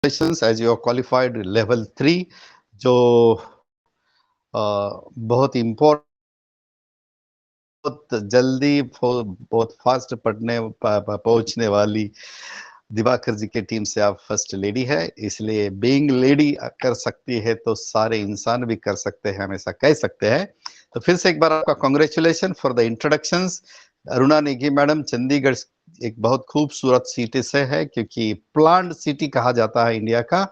As you qualified level 3 जो बहुत important, बहुत जल्दी बहुत फास्ट पहुंचने वाली दिवाकर जी की टीम से आप फर्स्ट लेडी है, इसलिए बीइंग लेडी कर सकती है तो सारे इंसान भी कर सकते हैं, हमेशा कह सकते हैं। तो फिर से एक बार आपका congratulation for the introductions. Aruna Negi madam Chandigarh एक बहुत खूबसूरत सिटी से है, क्योंकि प्लांट सिटी कहा जाता है इंडिया का,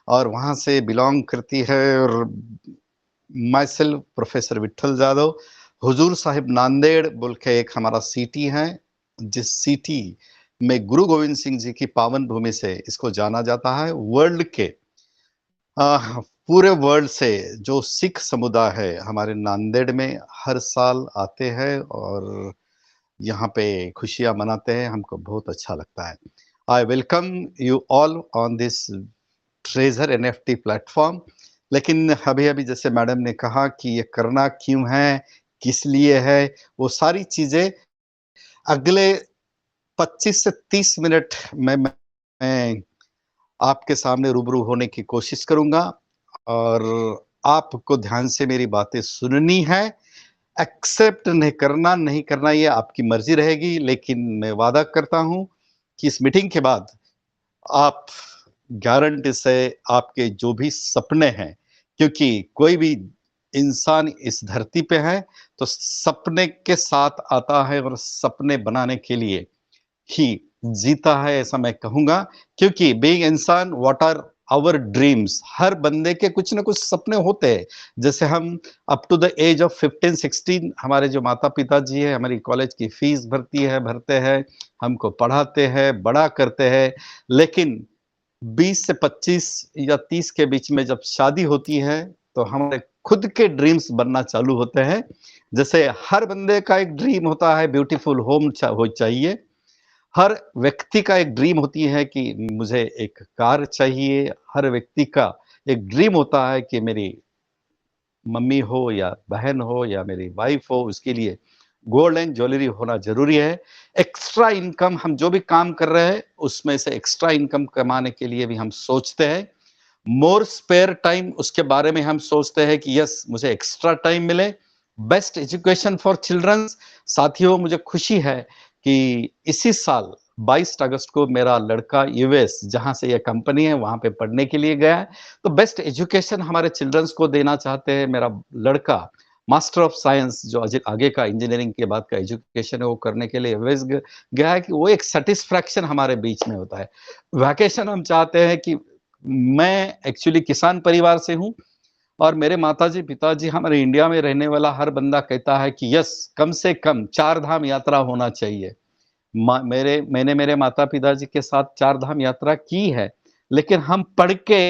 और वहां से बिलोंग करती है। और myself professor Vithal Jadhav, Hazur Sahib Nanded बोल के एक हमारा सिटी है, जिस सिटी में गुरु गोविंद सिंह जी की पावन भूमि से इसको जाना जाता है। वर्ल्ड के पूरे वर्ल्ड से जो सिख समुदाय है हमारे नांदेड़ में हर साल आते हैं और यहाँ पे खुशियां मनाते हैं, हमको बहुत अच्छा लगता है। I welcome you all on this treasure NFT platform. लेकिन अभी अभी जैसे मैडम ने कहा कि ये करना क्यों है, किस लिए है, वो सारी चीजें अगले 25 से 30 मिनट में मैं आपके सामने रूबरू होने की कोशिश करूंगा, और आपको ध्यान से मेरी बातें सुननी है। एक्सेप्ट नहीं करना ये आपकी मर्जी रहेगी, लेकिन मैं वादा करता हूं कि इस मीटिंग के बाद आप गारंटी से आपके जो भी सपने हैं, क्योंकि कोई भी इंसान इस धरती पे है तो सपने के साथ आता है और सपने बनाने के लिए ही जीता है, ऐसा मैं कहूंगा। क्योंकि बीइंग इंसान, व्हाट आर आवर ड्रीम्स, हर बंदे के कुछ ना कुछ सपने होते हैं। जैसे हम up to the age of 15-16 हमारे जो माता पिता जी है हमारी कॉलेज की फीस भरते हैं, हमको पढ़ाते हैं, बड़ा करते हैं। लेकिन 20 से 25 या 30 के बीच में जब शादी होती है तो हमारे खुद के ड्रीम्स बनना चालू होते हैं। जैसे हर बंदे का एक ड्रीम होता है ब्यूटीफुल होम हो चाहिए, हर व्यक्ति का एक ड्रीम होती है कि मुझे एक कार चाहिए, हर व्यक्ति का एक ड्रीम होता है कि मेरी मम्मी हो या बहन हो या मेरी वाइफ हो, उसके लिए गोल्ड एंड ज्वेलरी होना जरूरी है। एक्स्ट्रा इनकम, हम जो भी काम कर रहे हैं उसमें से एक्स्ट्रा इनकम कमाने के लिए भी हम सोचते हैं। मोर स्पेयर टाइम, उसके बारे में हम सोचते हैं कि यस मुझे एक्स्ट्रा टाइम मिले। Best education for childrens. साथियों, मुझे खुशी है कि इसी साल 22 अगस्त को मेरा लड़का यूएस, जहां से यह कंपनी है, वहां पे पढ़ने के लिए गया है। तो बेस्ट एजुकेशन हमारे चिल्ड्रंस को देना चाहते हैं। मेरा लड़का मास्टर ऑफ साइंस, जो आगे का इंजीनियरिंग के बाद का एजुकेशन है, वो करने के लिए यूएस गया है, कि वो एक सेटिस्फैक्शन हमारे बीच में होता है। वैकेशन हम चाहते हैं कि मैं एक्चुअली किसान परिवार से हूं, और मेरे माताजी पिताजी, हमारे इंडिया में रहने वाला हर बंदा कहता है कि यस कम से कम 4 धाम यात्रा होना चाहिए। मैंने मेरे माता पिताजी के साथ 4 धाम यात्रा की है, लेकिन हम पढ़ के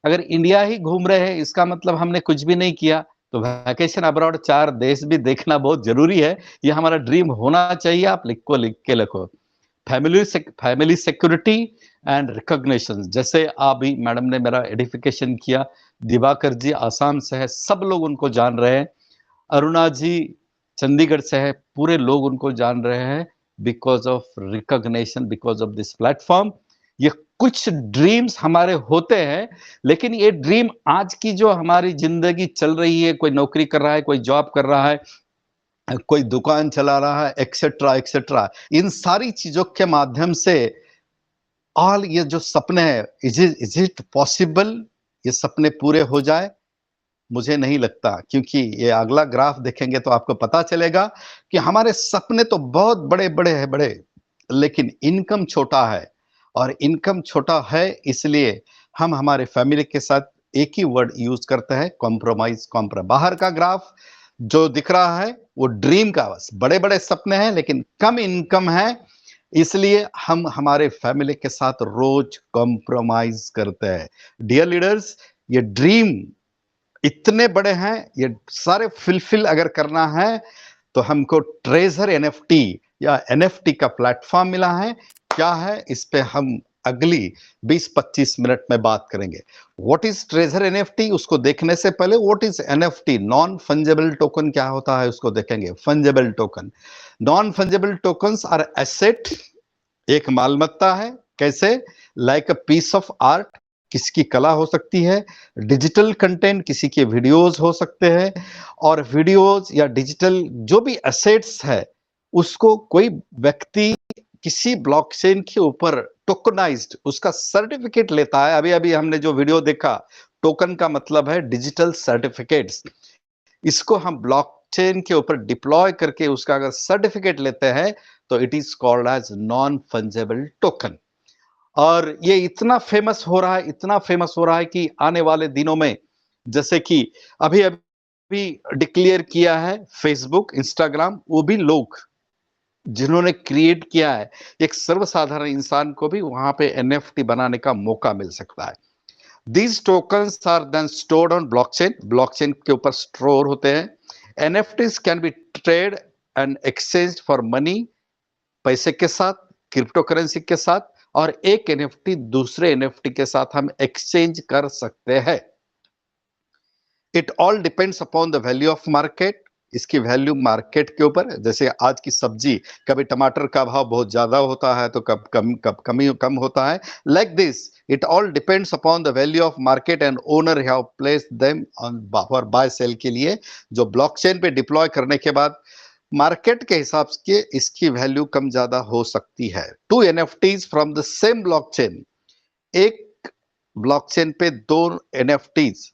अगर इंडिया ही घूम रहे हैं इसका मतलब हमने कुछ भी नहीं किया। तो वैकेशन अब्रॉड 4 देश भी देखना बहुत जरूरी है। ये हमारा ड्रीम होना चाहिए। आप लिखो फैमिली सिक्योरिटी एंड रिकॉग्निशन। जैसे अभी मैडम ने मेरा एडिफिकेशन किया, दिवाकर जी आसाम से है, सब लोग उनको जान रहे हैं। अरुणा जी चंडीगढ़ से है, पूरे लोग उनको जान रहे हैं, because of recognition, because of this platform. ये कुछ ड्रीम्स हमारे होते हैं, लेकिन ये ड्रीम आज की जो हमारी जिंदगी चल रही है, कोई नौकरी कर रहा है, कोई जॉब कर रहा है, कोई दुकान चला रहा है, एक्सेट्रा एक्सेट्रा, इन सारी चीजों के माध्यम से ऑल ये जो सपने हैं, इज इट पॉसिबल ये सपने पूरे हो जाए? मुझे नहीं लगता, क्योंकि ये अगला ग्राफ देखेंगे तो आपको पता चलेगा कि हमारे सपने तो बहुत बड़े बड़े हैं, बड़े, लेकिन इनकम छोटा है। और इनकम छोटा है इसलिए हम हमारे फैमिली के साथ एक ही वर्ड यूज करते हैं, कॉम्प्रोमाइज। बाहर का ग्राफ जो दिख रहा है वो ड्रीम का, बस बड़े बड़े सपने हैं लेकिन कम इनकम है, इसलिए हम हमारे फैमिली के साथ रोज कॉम्प्रोमाइज करते हैं। डियर लीडर्स, ये ड्रीम इतने बड़े हैं, ये सारे फिलफिल अगर करना है तो हमको ट्रेजर एनएफटी या एनएफटी का प्लेटफॉर्म मिला है। क्या है, इस पे हम अगली 20-25 मिनट में बात करेंगे। व्हाट इज ट्रेजर एनएफटी, उसको देखने से पहले what is NFT, non fungible token क्या होता है उसको देखेंगे। Fungible token, non fungible tokens are asset, एक मालमत्ता है। कैसे? Like a piece of art, किसी की कला हो सकती है, डिजिटल कंटेंट किसी के वीडियोस हो सकते हैं, और वीडियोस या डिजिटल जो भी एसेट्स है उसको कोई व्यक्ति किसी ब्लॉकचेन के ऊपर टोकनाइज्ड उसका सर्टिफिकेट लेता है। अभी अभी हमने जो वीडियो देखा, टोकन का मतलब है डिजिटल सर्टिफिकेट्स। इसको हम ब्लॉकचेन के ऊपर डिप्लॉय करके उसका अगर सर्टिफिकेट लेते हैं तो it is called as non fungible token. और ये इतना फेमस हो रहा है, इतना फेमस हो रहा है कि आने वाले दिनों में, जैसे कि अभी अभी डिक्लेयर किया है फेसबुक, इंस्टाग्राम, वो भी लोग जिन्होंने क्रिएट किया है, एक सर्वसाधारण इंसान को भी वहां पे एनएफटी बनाने का मौका मिल सकता है। These tokens are then stored on blockchain, blockchain के ऊपर स्टोर होते हैं। NFTs can be trade and exchange for money, पैसे के साथ, क्रिप्टो करेंसी के साथ, और एक एनएफटी दूसरे एनएफटी के साथ हम एक्सचेंज कर सकते हैं। It all depends upon the value of market, इसकी वैल्यू मार्केट के ऊपर। जैसे आज की सब्जी, कभी टमाटर का भाव बहुत ज्यादा होता है तो कम होता है। Like this it all depends upon the value of market and owner have placed them on for buy sale के लिए। जो ब्लॉकचेन पे डिप्लॉय करने के बाद मार्केट के हिसाब से इसकी वैल्यू कम ज्यादा हो सकती है। Two NFTs from the same blockchain, एक ब्लॉकचेन पे दो एनएफटीज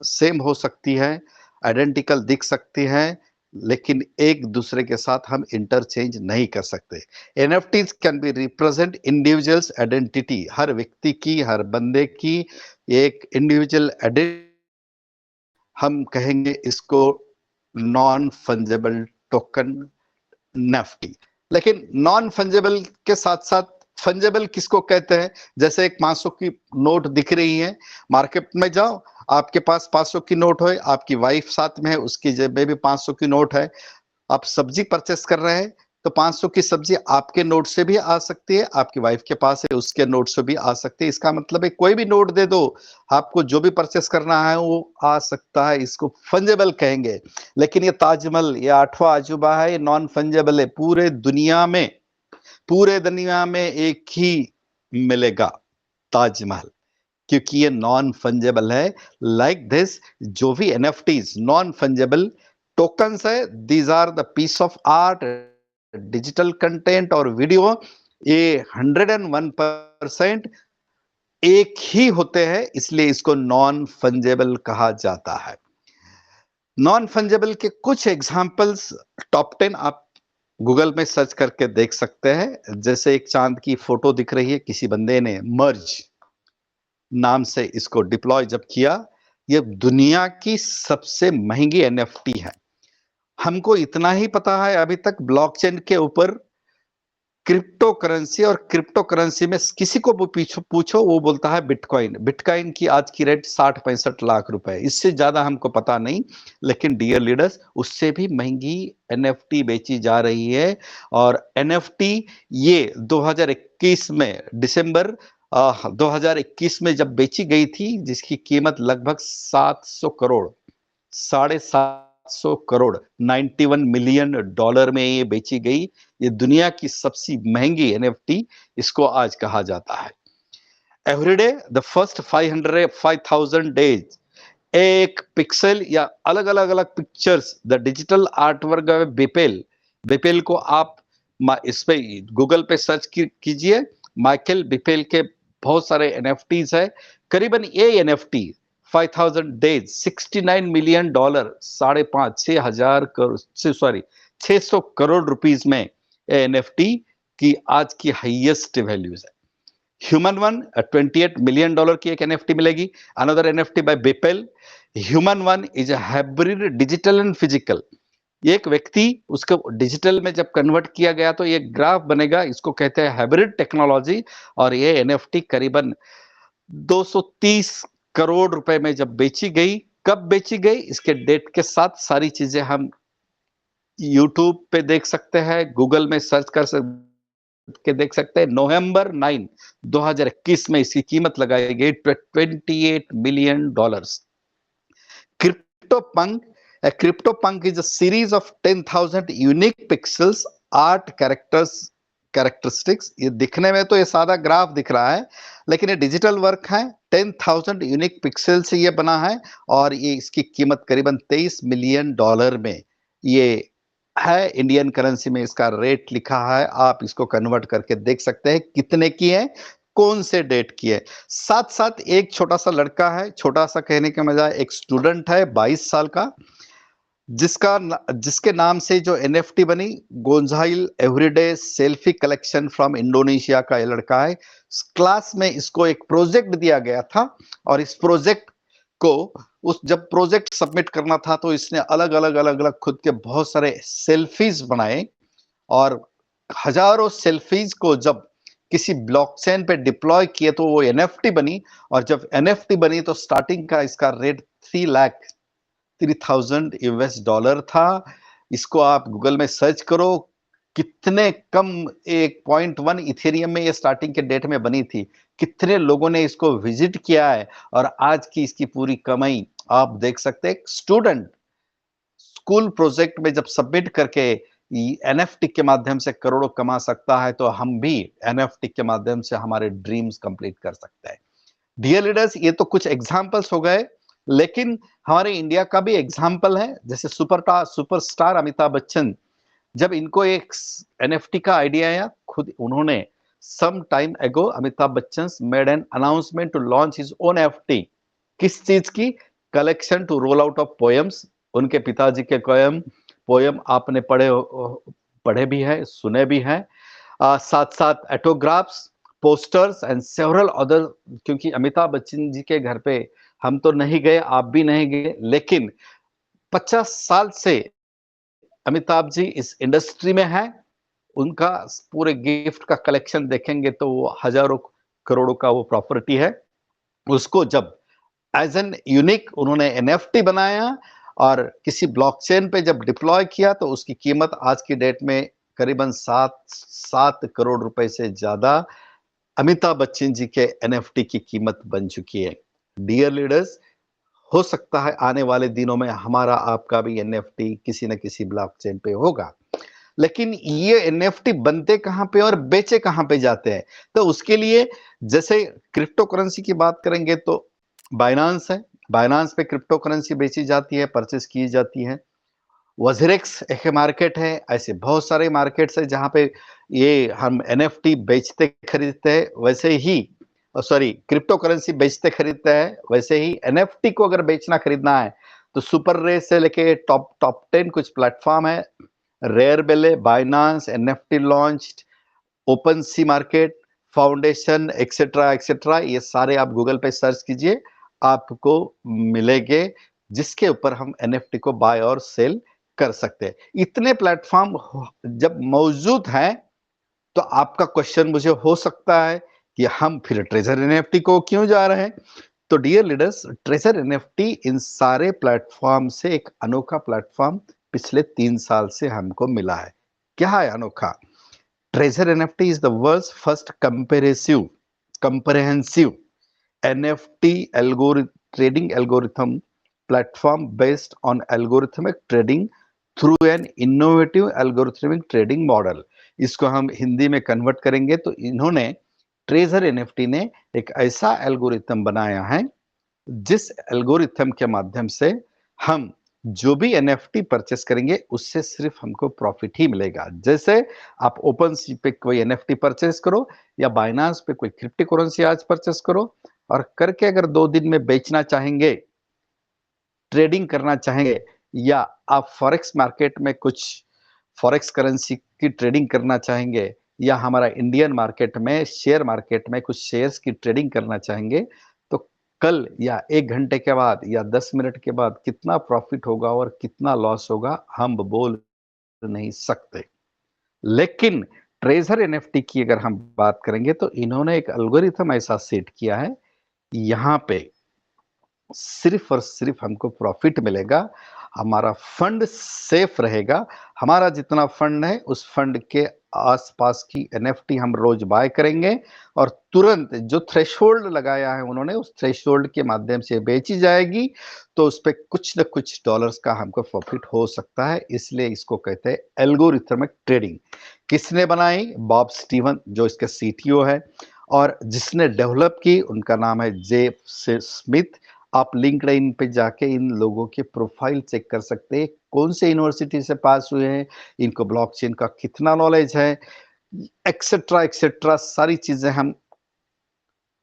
सेम हो सकती है, आइडेंटिकल दिख सकती है, लेकिन एक दूसरे के साथ हम इंटरचेंज नहीं कर सकते। NFTs can be represent individuals identity, हर व्यक्ति की, हर बंदे की एक इंडिविजुअल आइडेंटिटी, हम कहेंगे इसको नॉन फंजेबल टोकन, नेफ्टी। लेकिन नॉन फंजेबल के साथ साथ फंजेबल किसको कहते हैं? जैसे एक 500 की नोट दिख रही है, मार्केट में जाओ, आपके पास 500 की नोट हो, आपकी वाइफ साथ में है, उसकी जेब में भी 500 की नोट है, आप सब्जी परचेस कर रहे हैं, तो 500 की सब्जी आपके नोट से भी आ सकती है, आपकी वाइफ के पास है उसके नोट से भी आ सकती है। इसका मतलब है कोई भी नोट दे दो, आपको जो भी परचेस करना है वो आ सकता है, इसको फंजेबल कहेंगे। लेकिन ये ताजमहल, ये आठवां अजूबा है, ये नॉन फंजेबल है। पूरे दुनिया में एक ही मिलेगा, ताजमहल, क्योंकि ये नॉन फंजेबल है। लाइक दिस, जो भी एनएफटीज नॉन फंजेबल टोकन्स है, these are the piece of art, digital content और वीडियो, ये 101% एक ही होते हैं, इसलिए इसको नॉन फंजेबल कहा जाता है। नॉन फंजेबल के कुछ एग्जांपल्स, टॉप 10 आप गूगल में सर्च करके देख सकते हैं। जैसे एक चांद की फोटो दिख रही है, किसी बंदे ने मर्ज नाम से इसको डिप्लॉय जब किया, ये दुनिया की सबसे महंगी एनएफटी है। हमको इतना ही पता है अभी तक ब्लॉकचेन के ऊपर, क्रिप्टो करेंसी, और क्रिप्टो करेंसी में किसी को भी पूछो वो बोलता है बिटकॉइन। बिटकॉइन की आज की रेट 60-65 लाख रुपए, इससे ज्यादा हमको पता नहीं। लेकिन डियर लीडर्स, उससे भी महंगी एनएफटी बेची जा रही है। और एनएफटी ये 2021 में, दिसंबर 2021 में जब बेची गई थी, जिसकी कीमत लगभग 700 करोड़, 750 करोड़, 91 मिलियन डॉलर में ये बेची गई। ये दुनिया की सबसे महंगी एनएफटी इसको आज कहा जाता है। एवरीडे द फर्स्ट 5,000 डेज, एक पिक्सल या अलग अलग अलग pictures, the digital art work Beeple, Beeple को आप इस पे गूगल पे सर्च कीजिए, माइकल बेपेल के बहुत सारे एनएफटीज है। करीबन ये NFT 5,000 days, 69 million dollar, 5,500 sorry 600 crore rupees में एनएफटी की आज की हाईएस्ट वैल्यूज है। ह्यूमन वन 28 मिलियन डॉलर की एक एनएफटी मिलेगी। Another NFT by Beeple, human one is a hybrid digital and physical. एक व्यक्ति, उसको डिजिटल में जब कन्वर्ट किया गया तो ये ग्राफ बनेगा, इसको कहते हैं हाइब्रिड टेक्नोलॉजी। और ये एनएफटी करीबन 230 करोड़ रुपए में जब बेची गई, कब बेची गई इसके डेट के साथ सारी चीजें हम यूट्यूब पे देख सकते हैं, गूगल में सर्च के देख सकते हैं। नवंबर 9 2021 में इसकी कीमत लगाई गई 28 million dollars. CryptoPunk, a CryptoPunk is a series of 10,000 unique pixels art characters characteristics. ये दिखने में तो ये सादा ग्राफ दिख रहा है, लेकिन ये डिजिटल वर्क है। 10,000 यूनिक पिक्सल से ये बना है और ये इसकी कीमत करीबन $23 मिलियन में ये है। इंडियन करेंसी में इसका रेट लिखा है, आप इसको कन्वर्ट करके देख सकते हैं कितने की है, कौन से डेट की है। साथ साथ एक छोटा सा लड़का है, छोटा सा कहने के बजाय एक स्टूडेंट है 22 साल का, जिसके नाम से जो एनएफटी बनी, Ghozali everyday selfie collection from Indonesia का ये लड़का है। क्लास में इसको एक प्रोजेक्ट दिया गया था और इस प्रोजेक्ट को जब प्रोजेक्ट सबमिट करना था तो इसने अलग अलग खुद के बहुत सारे सेल्फीज बनाए और हजारों सेल्फीज को जब किसी ब्लॉकचेन पे डिप्लॉय किए तो वो एनएफटी बनी। और जब एनएफटी बनी तो स्टार्टिंग का इसका रेट 3,03,000 यूएस डॉलर था। इसको आप गूगल में सर्च करो, कितने कम 1.1 इथेरियम में ये स्टार्टिंग के डेट में बनी थी, कितने लोगों ने इसको विजिट किया है और आज की इसकी पूरी कमाई आप देख सकते हैं। स्टूडेंट स्कूल प्रोजेक्ट में जब सबमिट करके एनएफटी के माध्यम से करोड़ों कमा सकता है, तो हम भी एनएफटी के माध्यम से हमारे ड्रीम्स कंप्लीट कर सकते हैं। डियर लीडर्स, ये तो कुछ एग्जाम्पल्स हो गए, लेकिन हमारे इंडिया का भी एग्जाम्पल है। जैसे सुपरस्टार अमिताभ बच्चन, जब इनको एक एनएफटी का आइडिया आया, खुद उन्होंने some time ago Amitabh Bachchan made an announcement to launch his own NFT. किस चीज की? Collection to roll out of poems. उनके पिताजी के पोएम आपने पढ़े भी है, सुने भी हैं। साथ साथ एटोग्राफ्स, पोस्टर्स एंड सेवरल अदर। क्योंकि अमिताभ बच्चन जी के घर पे हम तो नहीं गए, आप भी नहीं गए, लेकिन 50 साल से अमिताभ जी इस इंडस्ट्री में है। उनका पूरे गिफ्ट का कलेक्शन देखेंगे तो वो हजारों करोड़ों का वो प्रॉपर्टी है। उसको जब एज एन यूनिक उन्होंने एनएफटी बनाया और किसी ब्लॉकचेन पे जब डिप्लॉय किया तो उसकी कीमत आज की डेट में करीबन 7 करोड़ रुपए से ज्यादा अमिताभ बच्चन जी के एनएफटी की कीमत बन चुकी है। डियर लीडर्स, हो सकता है आने वाले दिनों में हमारा आपका भी एनएफटी किसी न किसी ब्लॉकचेन पे होगा। लेकिन ये एनएफटी बनते कहां पे और बेचे कहां पे जाते हैं? तो उसके लिए जैसे क्रिप्टो करेंसी की बात करेंगे तो बाइनांस है। बाइनांस पे क्रिप्टो करेंसी बेची जाती है, परचेस की जाती है। वजरेक्स एक मार्केट है। ऐसे बहुत सारे मार्केट्स है जहां पे ये हम एनएफटी बेचते खरीदते हैं। वैसे ही सॉरी, क्रिप्टो करेंसी बेचते खरीदते हैं, वैसे ही एनएफटी को अगर बेचना खरीदना है तो सुपर रेस से लेके टॉप 10 कुछ प्लेटफॉर्म है। रेयर बेले, बाइनांस, एनएफटी लॉन्च्ड, ओपन सी मार्केट, फाउंडेशन, एक्सेट्रा एक्सेट्रा, ये सारे आप गूगल पे सर्च कीजिए, आपको मिलेंगे जिसके ऊपर हम एनएफटी को बाय और सेल कर सकते हैं। इतने प्लेटफॉर्म जब मौजूद हैं तो आपका क्वेश्चन मुझे हो सकता है कि हम फिर ट्रेजर एनएफटी को क्यों जा रहे हैं? तो डियर लीडर्स, ट्रेजर एनएफटी इन सारे प्लेटफॉर्म से एक अनोखा प्लेटफॉर्म पिछले 3 साल से हमको मिला है। क्या है अनोखा? Treasure NFT is the world's first comprehensive NFT trading algorithm platform based on algorithmic trading through an innovative algorithmic trading model। इसको हम हिंदी में कन्वर्ट करेंगे तो इन्होंने ट्रेजर एनएफटी ने एक ऐसा एल्गोरिथम बनाया है जिस एल्गोरिथम के माध्यम से हम जो भी एनएफटी परचेस करेंगे उससे सिर्फ हमको प्रॉफिट ही मिलेगा। जैसे आप ओपन सी पे कोई एनएफटी परचेस करो या बाइनांस पे कोई क्रिप्टो करेंसी आज परचेस करो और करके अगर 2 दिन में बेचना चाहेंगे, ट्रेडिंग करना चाहेंगे, या आप फॉरेक्स मार्केट में कुछ फॉरेक्स करेंसी की ट्रेडिंग करना चाहेंगे, या हमारा इंडियन मार्केट में शेयर मार्केट में कुछ शेयर्स की ट्रेडिंग करना चाहेंगे, तो कल या 1 घंटे के बाद या 10 मिनट के बाद कितना प्रॉफिट होगा और कितना लॉस होगा हम बोल नहीं सकते। लेकिन ट्रेजर एनएफटी की अगर हम बात करेंगे तो इन्होंने एक एल्गोरिथम ऐसा सेट किया है, यहाँ पे सिर्फ और सिर्फ हमको प्रॉफिट मिलेगा। हमारा फंड सेफ रहेगा। हमारा जितना फंड है उस फंड के आसपास की एनएफटी हम रोज बाय करेंगे और तुरंत जो थ्रेशोल्ड लगाया है उन्होंने उस थ्रेशोल्ड के माध्यम से बेची जाएगी, तो उस पे कुछ न कुछ डॉलर्स का हमको प्रॉफिट हो सकता है। इसलिए इसको कहते हैं एल्गोरिथमिक ट्रेडिंग। किसने बनाई? बॉब स्टीवन, जो इसके सीटीओ है, और जिसने डेवलप की उनका नाम है जेफ स्मिथ। आप लिंक्डइन पे जाके इन लोगों के प्रोफाइल चेक कर सकते हैं, कौन से यूनिवर्सिटी से पास हुए हैं, इनको ब्लॉकचेन का कितना नॉलेज है, एक्सेट्रा एक्सेट्रा सारी चीजें हम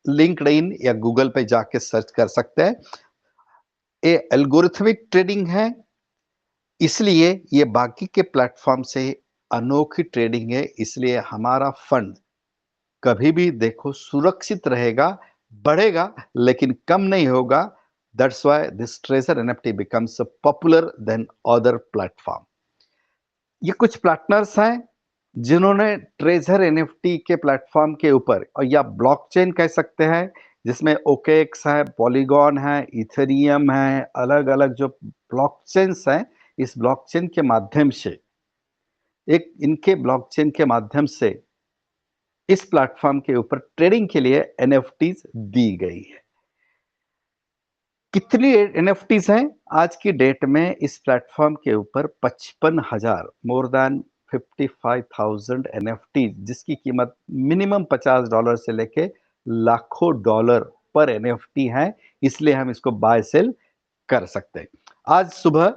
लिंक्डइन या गूगल पे जाके सर्च कर सकते हैं। ये एल्गोरिथमिक ट्रेडिंग है, इसलिए ये बाकी के प्लेटफॉर्म से अनोखी ट्रेडिंग है। इसलिए हमारा फंड कभी भी देखो सुरक्षित रहेगा, बढ़ेगा, लेकिन कम नहीं होगा। That's why this treasure NFT becomes popular then other platform. ये कुछ पार्टनर्स हैं जिन्होंने ट्रेजर एनएफटी के प्लेटफॉर्म के ऊपर, और या ब्लॉकचेन कह सकते हैं, जिसमें ओकेएक्स है, पॉलीगॉन है, इथेरियम है, अलग अलग जो ब्लॉकचेन्स हैं, इस ब्लॉकचेन के माध्यम से इनके ब्लॉकचेन के माध्यम से इस प्लेटफॉर्म के ऊपर ट्रेडिंग के लिए एनएफटीज दी गई है। कितनी एनएफटीज हैं आज की डेट में इस प्लेटफॉर्म के ऊपर? 55,000, मोर देन 55,000 एनएफटीज, जिसकी कीमत मिनिमम $50 से लेके लाखों डॉलर पर एनएफटी है। इसलिए हम इसको बाय सेल कर सकते हैं। आज सुबह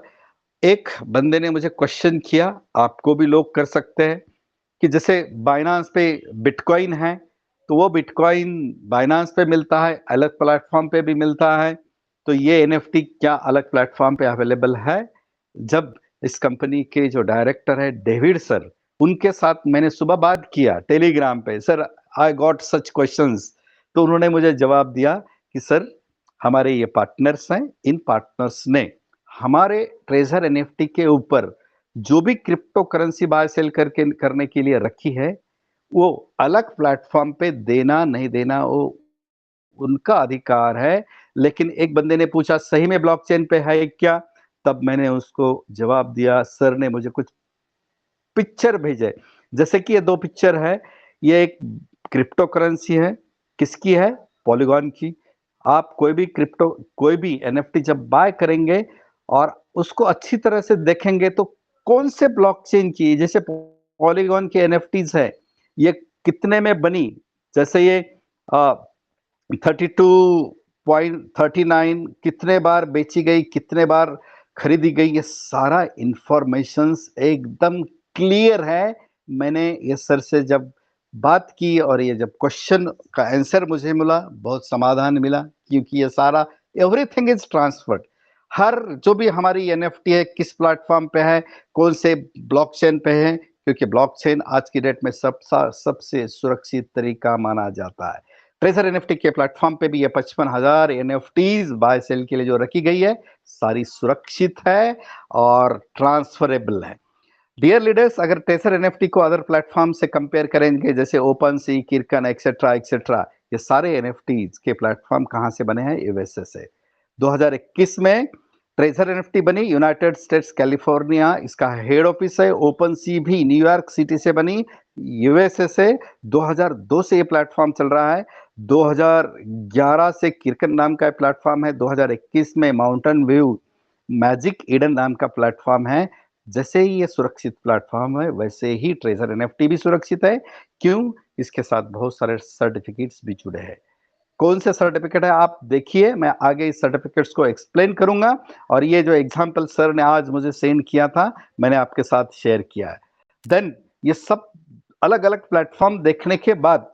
एक बंदे ने मुझे क्वेश्चन किया, आपको भी लोग कर सकते हैं, कि जैसे बाइनांस पे बिटकॉइन है, तो वो बिटकॉइन बाइनांस पे मिलता है, अलग प्लेटफॉर्म पे भी मिलता है, तो ये एनएफटी क्या अलग प्लेटफॉर्म पे अवेलेबल है? जब इस कंपनी के जो डायरेक्टर है डेविड सर, उनके साथ मैंने सुबह बात किया टेलीग्राम पे, sir I got such questions, तो उन्होंने मुझे जवाब दिया कि सर हमारे ये पार्टनर्स हैं, इन पार्टनर्स ने हमारे ट्रेजर एनएफटी के ऊपर जो भी क्रिप्टो करेंसी बाय सेल करके करने के लिए रखी है, वो अलग प्लेटफॉर्म पे देना नहीं देना वो उनका अधिकार है। लेकिन एक बंदे ने पूछा सही में ब्लॉकचेन पे है क्या? तब मैंने उसको जवाब दिया, सर ने मुझे कुछ पिक्चर भेजे, जैसे कि ये 2 पिक्चर है, ये एक क्रिप्टो करेंसी है, किसकी है? पॉलीगॉन की। आप कोई भी एनएफटी जब बाय करेंगे और उसको अच्छी तरह से देखेंगे तो कौन से ब्लॉकचेन की, जैसे पॉलीगॉन के एनएफटीज है, ये कितने में बनी, जैसे ये 32.39 कितने बार बेची गई, कितने बार खरीदी गई, ये सारा इंफॉर्मेशंस एकदम क्लियर है। मैंने ये सर से जब बात की और ये जब क्वेश्चन का आंसर मुझे मिला, बहुत समाधान मिला, क्योंकि ये सारा एवरीथिंग इज ट्रांसफर्ड। हर जो भी हमारी एनएफटी है किस प्लेटफॉर्म पे है, कौन से ब्लॉकचेन पे है, क्योंकि ब्लॉकचेन आज की डेट में सबसे सुरक्षित तरीका माना जाता है। ट्रेजर एनएफटी के प्लेटफॉर्म पे भी ये 55,000 एनएफटीज बाय सेल के लिए जो रखी गई है, सारी सुरक्षित है और ट्रांसफरेबल है। डियर लीडर्स, अगर ट्रेजर एनएफटी को अदर प्लेटफॉर्म से कंपेयर करेंगे, जैसे ओपन सी, किरकन, एक्सेट्रा एक्सेट्रा, ये सारे एनएफटीज के प्लेटफॉर्म कहां से बने हैं? यूएसए से। 2021 में ट्रेजर एनएफटी बनी यूनाइटेड स्टेट्स कैलिफोर्निया, इसका हेड ऑफिस है। ओपन सी भी न्यूयॉर्क सिटी से बनी, यूएसए से। 2002 से ये प्लेटफॉर्म चल रहा है। 2011 से किरकन नाम का प्लेटफॉर्म है। 2021 में माउंटेन व्यू मैजिक ईडन नाम का प्लेटफॉर्म है। जैसे ही ये सुरक्षित प्लेटफॉर्म है, वैसे ही ट्रेजर एनएफटी भी सुरक्षित है। क्यों? इसके साथ बहुत सारे सर्टिफिकेट्स भी जुड़े हैं। कौन से सर्टिफिकेट है आप देखिए, मैं आगे इस सर्टिफिकेट्स को एक्सप्लेन करूंगा, और ये जो एग्जांपल सर ने आज मुझे सेंड किया था, मैंने आपके साथ शेयर किया है। देन ये सब अलग अलग प्लेटफॉर्म देखने के बाद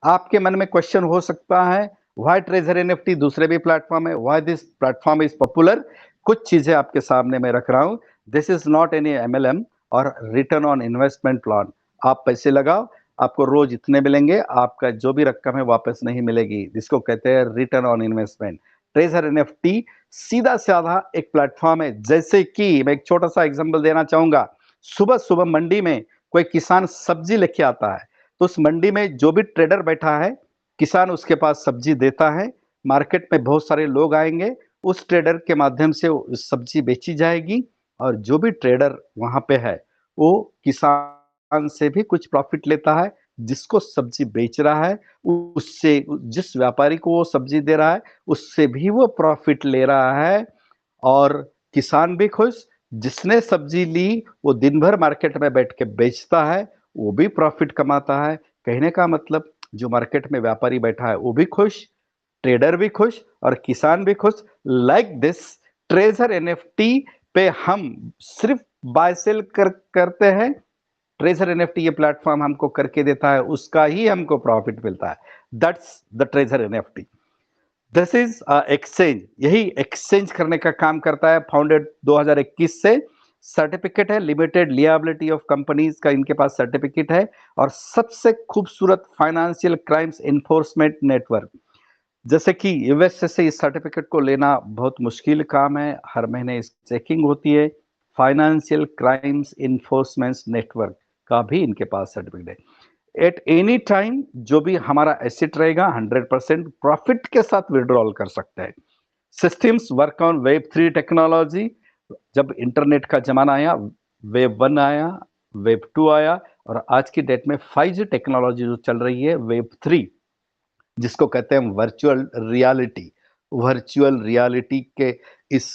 आपके मन में क्वेश्चन हो सकता है, व्हाई ट्रेजर एनएफटी दूसरे भी प्लेटफॉर्म है, why this platform is popular? कुछ चीजें आपके सामने मैं रख रहा हूं। This is not any MLM और रिटर्न ऑन इन्वेस्टमेंट प्लान। आप पैसे लगाओ, आपको रोज इतने मिलेंगे, आपका जो भी रकम है वापस नहीं मिलेगी, जिसको कहते हैं return on investment. Treasure NFT सीधा साधा एक प्लेटफॉर्म है। जैसे कि मैं एक छोटा सा एग्जांपल देना चाहूंगा, सुबह सुबह मंडी में कोई किसान सब्जी लेके आता है, तो उस मंडी में जो भी ट्रेडर बैठा है, किसान उसके पास सब्जी देता है। मार्केट में बहुत सारे लोग आएंगे, उस ट्रेडर के माध्यम से उस सब्जी बेची जाएगी और जो भी ट्रेडर वहां पे है वो किसान से भी कुछ प्रॉफिट लेता है, जिसको सब्जी बेच रहा है उससे, जिस व्यापारी को वो सब्जी दे रहा है उससे भी वो प्रॉफिट ले रहा है, और किसान भी खुश, जिसने सब्जी ली वो दिन भर मार्केट में बैठ के बेचता है, वो भी प्रॉफिट कमाता है। कहने का मतलब जो मार्केट में व्यापारी बैठा है वो भी खुश, ट्रेडर भी खुश और किसान भी खुश। लाइक दिस ट्रेजर एनएफटी पे हम सिर्फ बाय सेल करते हैं, ट्रेजर एनएफटी ये प्लेटफॉर्म हमको करके देता है, उसका ही हमको प्रॉफिट मिलता है। That's the treasure NFT. This is exchange, यही एक्सचेंज करने का काम करता है। फाउंडेड 2021 से, सर्टिफिकेट है लिमिटेड लिएबिलिटी ऑफ कंपनीज का इनके पास सर्टिफिकेट है, और सबसे खूबसूरत फाइनेंशियल क्राइम्स इन्फोर्समेंट नेटवर्क। जैसे कि यूएसए से इस सर्टिफिकेट को लेना बहुत मुश्किल काम है, हर महीने इस चेकिंग होती है। फाइनेंशियल क्राइम्स इन्फोर्समेंट नेटवर्क का भी इनके पास सर्टिफिकेट है। एट एनी टाइम जो भी हमारा एसेट रहेगा 100% प्रॉफिट के साथ विड्रॉल कर सकते हैं। Systems work on web 3 technology. जब इंटरनेट का जमाना आया, वेब 1 आया, वेब 2 आया, और आज की डेट में 5G टेक्नोलॉजी जो चल रही है, वेब 3, जिसको कहते हैं वर्चुअल रियलिटी। वर्चुअल रियलिटी के इस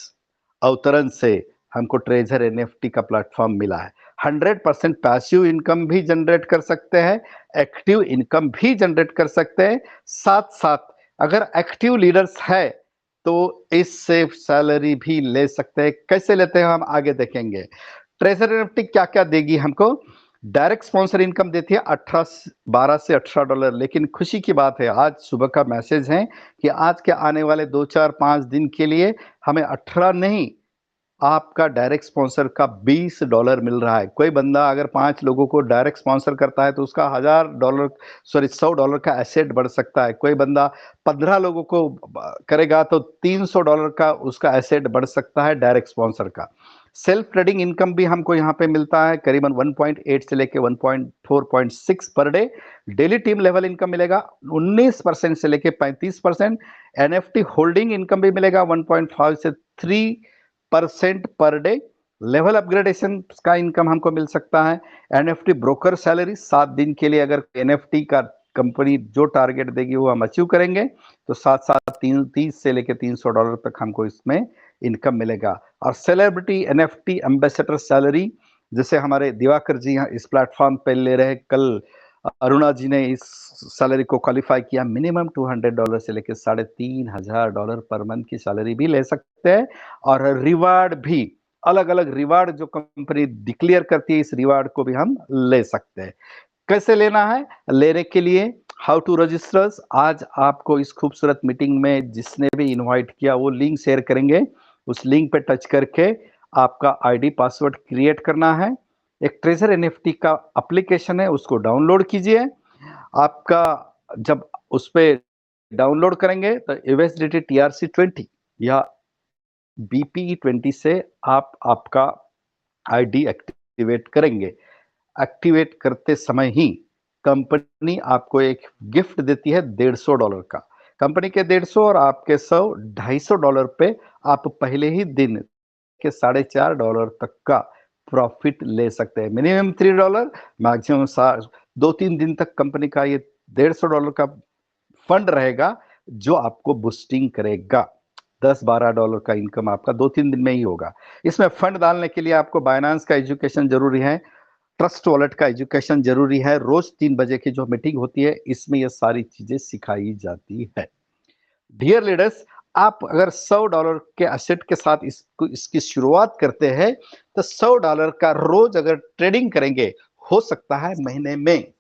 अवतरण से हमको ट्रेजर एनएफटी का प्लेटफॉर्म मिला है। 100% पैसिव इनकम भी जनरेट कर सकते हैं, एक्टिव इनकम भी जनरेट कर सकते हैं। साथ साथ अगर एक्टिव लीडर्स है तो इससे सैलरी भी ले सकते हैं। कैसे लेते हैं हम आगे देखेंगे। ट्रेजर एनएफटी क्या क्या देगी हमको। डायरेक्ट स्पॉन्सर इनकम देती है 12 से $18, लेकिन खुशी की बात है आज सुबह का मैसेज है कि आज के आने वाले 2 4 5 दिन के लिए हमें 18 नहीं, आपका डायरेक्ट स्पॉन्सर का $20 मिल रहा है। कोई बंदा अगर 5 लोगों को डायरेक्ट स्पॉन्सर करता है तो उसका $100 का एसेट बढ़ सकता है। कोई बंदा 15 लोगों को करेगा तो $300 का उसका एसेट बढ़ सकता है डायरेक्ट स्पॉन्सर का। सेल्फ ट्रेडिंग इनकम भी हमको यहाँ पे मिलता है, करीबन 1.8 से लेके 1.4.6 per day. Daily team level income मिलेगा 19% से लेके 35%। एनएफटी होल्डिंग इनकम भी मिलेगा 1.5 से 3% पर डे। लेवल अपग्रेडेशन का इनकम हमको मिल सकता है। एनएफटी ब्रोकर सैलरी 7 दिन के लिए, अगर एनएफटी का कंपनी जो टारगेट देगी वो हम अचीव करेंगे तो साथ साथ 30 से लेके $300 तक हमको इसमें इनकम मिलेगा। और सेलिब्रिटी एनएफटी एम्बेसडर सैलरी, जैसे हमारे दिवाकर जी यहाँ इस प्लेटफॉर्म पे ले रहे, कल अरुणा जी ने इस सैलरी को क्वालिफाई किया, मिनिमम $200 से लेके $3,500 पर मंथ की सैलरी भी ले सकते हैं। और रिवार्ड भी, अलग अलग रिवार्ड जो कंपनी डिक्लेयर करती है, इस रिवार्ड को भी हम ले सकते हैं। कैसे लेना है, लेने के लिए हाउ टू रजिस्टर्स, आज आपको इस खूबसूरत मीटिंग में जिसने भी इनवाइट किया वो लिंक शेयर करेंगे, उस लिंक पे टच करके आपका आईडी पासवर्ड क्रिएट करना है। एक ट्रेजर एनएफटी का एप्लीकेशन है, उसको डाउनलोड कीजिए। आपका जब उस पे डाउनलोड करेंगे तो यूएसडीटी TRC20 या BPE20 से आप आपका आईडी एक्टिवेट करेंगे। एक्टिवेट करते समय ही कंपनी आपको एक गिफ्ट देती है $150 का। कंपनी के 150 और आपके 100, $250 पे आप पहले ही दिन के $4.5 तक का प्रॉफिट ले सकते हैं। मिनिमम $3, मैक्सिमम 2-3 दिन तक कंपनी का ये $150 का फंड रहेगा जो आपको बूस्टिंग करेगा। $10-12 का इनकम आपका 2-3 दिन में ही होगा। इसमें फंड डालने के लिए आपको बाइनेंस का एजुकेशन जरूरी है, ट्रस्ट वॉलेट का एजुकेशन जरूरी है। रोज 3 बजे की जो मीटिंग होती है इसमें ये सारी चीजें सिखाई जाती है। डियर लीडर्स, आप अगर $100 के एसेट के साथ इसकी शुरुआत करते हैं तो $100 का रोज अगर ट्रेडिंग करेंगे, हो सकता है महीने में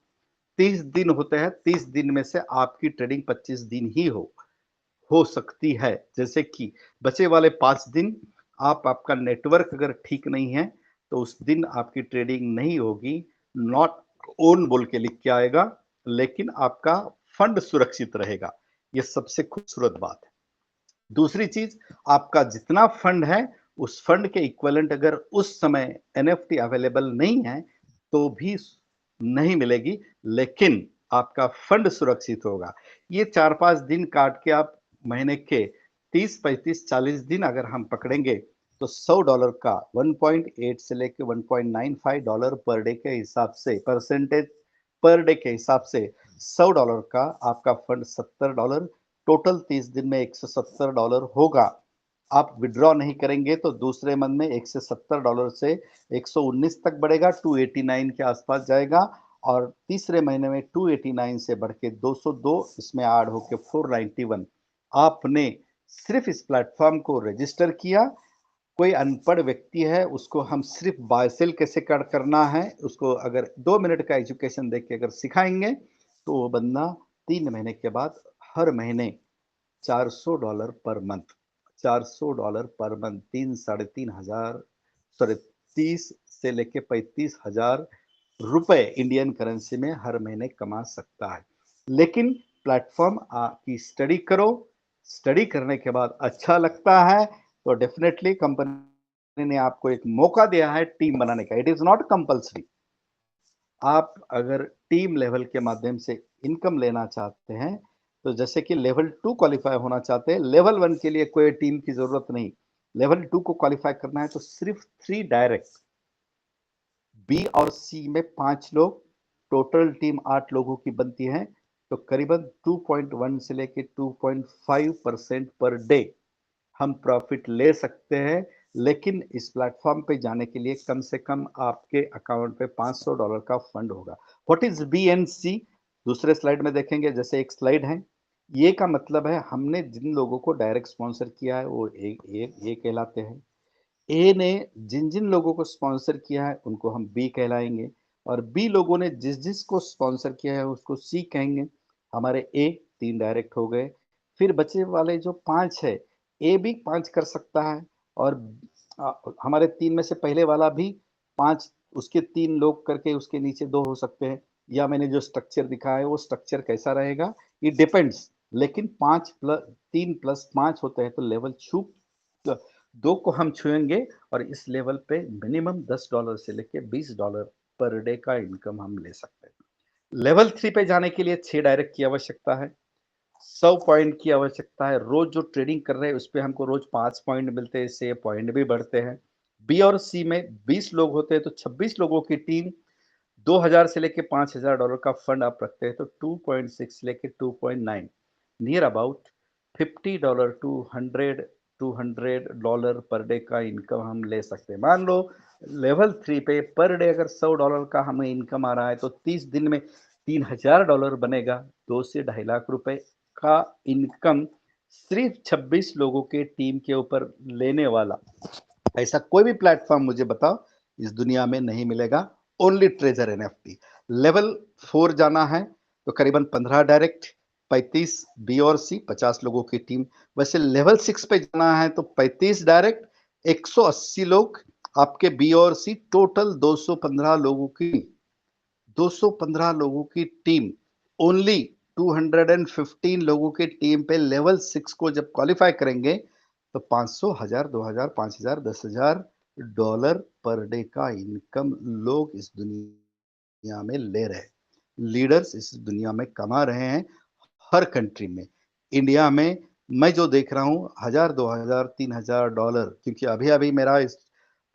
30 दिन होते हैं, 30 दिन में से आपकी ट्रेडिंग 25 दिन ही हो सकती है। जैसे कि बचे वाले 5 दिन आप, आपका नेटवर्क अगर ठीक नहीं है तो उस दिन आपकी ट्रेडिंग नहीं होगी। नॉट ओन बोल के लिख के आएगा, लेकिन आपका फंड सुरक्षित रहेगा। ये सबसे खूबसूरत बात है। दूसरी चीज, आपका जितना फंड है उस फंड के इक्विवेलेंट अगर उस समय एनएफटी अवेलेबल नहीं है तो भी नहीं मिलेगी, लेकिन आपका फंड सुरक्षित होगा। ये 4-5 दिन काट के आप महीने के 30, 35, 40 दिन अगर हम पकड़ेंगे तो $100 का 1.8 से लेके $1.95 पर डे के हिसाब से, परसेंटेज पर डे के हिसाब से $100 का आपका फंड $70, टोटल 30 दिन में $170 होगा। आप विड्रॉ नहीं करेंगे तो दूसरे मंथ में $170 से 119 तक बढ़ेगा, 289 के आसपास जाएगा, और तीसरे महीने में 289 से बढ़ के 202, इसमें ऐड होके 491। आपने सिर्फ इस प्लेटफॉर्म को रजिस्टर किया। कोई अनपढ़ व्यक्ति है, उसको हम सिर्फ बाय सेल कैसे करना है, उसको अगर 2 मिनट का एजुकेशन देके अगर सिखाएंगे तो वो बंदा 3 महीने के बाद हर महीने $400 पर मंथ, $400 पर मंथ, 3-3.5 हजार, सॉरी, 30 से लेके 35 हजार रुपए इंडियन करेंसी में हर महीने कमा सकता है। लेकिन प्लेटफॉर्म की स्टडी करो, स्टडी करने के बाद अच्छा लगता है तो डेफिनेटली कंपनी ने आपको एक मौका दिया है टीम बनाने का। It is not compulsory. आप अगर टीम लेवल के माध्यम से इनकम लेना चाहते हैं, तो जैसे कि लेवल 2 क्वालिफाई होना चाहते हैं, लेवल 1 के लिए कोई टीम की जरूरत नहीं। लेवल 2 को क्वालिफाई करना है तो सिर्फ 3 डायरेक्ट, बी और सी में 5 लोग, टोटल टीम 8 लोगों की बनती है, तो करीबन 2.1 से लेके 2.5% पर डे हम प्रॉफिट ले सकते हैं। लेकिन इस प्लेटफॉर्म पे जाने के लिए कम से कम आपके अकाउंट पे $500 का फंड होगा। व्हाट इज बी एंड सी, दूसरे स्लाइड में देखेंगे। जैसे एक स्लाइड है, ये का मतलब है हमने जिन लोगों को डायरेक्ट स्पॉन्सर किया है वो ये कहलाते हैं। ए ने जिन जिन लोगों को स्पॉन्सर किया है उनको हम बी कहलाएंगे, और बी लोगों ने जिस जिस को स्पॉन्सर किया है उसको सी कहेंगे। हमारे ए 3 डायरेक्ट हो गए। फिर बचे वाले जो 5 है, ए भी 5 कर सकता है, और हमारे 3 में से पहले वाला भी 5, उसके 3 लोग करके उसके नीचे 2 हो सकते हैं। या मैंने जो स्ट्रक्चर दिखाया है वो स्ट्रक्चर कैसा रहेगा, इट डिपेंड्स। लेकिन 5 प्लस 3 प्लस 5 होते हैं तो लेवल छू 2 को हम छुएंगे, और इस लेवल पे मिनिमम $10 से लेके $20 पर डे का इनकम हम ले सकते हैं। लेवल 3 पे जाने के लिए 6 डायरेक्ट की आवश्यकता है, 100 पॉइंट की आवश्यकता है। रोज जो ट्रेडिंग कर रहे हैं उस पे हमको रोज 5 पॉइंट मिलते हैं, इससे पॉइंट भी बढ़ते हैं। बी और सी में 20 लोग होते हैं तो 26 लोगों की टीम, 2000 से लेके $5000 का फंड आप रखते हैं तो 2.6 लेके 2.9, नियर अबाउट $50 $200 पर डे का इनकम हम ले सकते हैं। मान लो लेवल 3 पे पर डे अगर $100 का हमें इनकम आ रहा है तो 30 दिन में $3000 बनेगा। 2 से 2.5 लाख रुपए का इनकम सिर्फ 26 लोगों के टीम के ऊपर लेने वाला ऐसा कोई भी प्लेटफॉर्म मुझे बताओ इस दुनिया में नहीं मिलेगा। Only treasure NFT. लेवल 4 जाना है तो करीबन 15 डायरेक्ट, 35 बी और सी, 50 लोगों की टीम। वैसे लेवल 6 पे जाना है तो 35 डायरेक्ट, 180 लोग आपके बी और सी, टोटल 215 लोगों की टीम। ओनली 215 लोगों की टीम पे लेवल 6 को जब क्वालिफाई करेंगे तो 500, 1000, 2000, 5000, $10,000 पर डे का इनकम लोग इस दुनिया में ले रहे हैं। लीडर्स इस दुनिया में कमा रहे हैं, हर कंट्री में। इंडिया में मैं जो देख रहा हूँ 1000, 2000, $3000, क्योंकि अभी अभी मेरा इस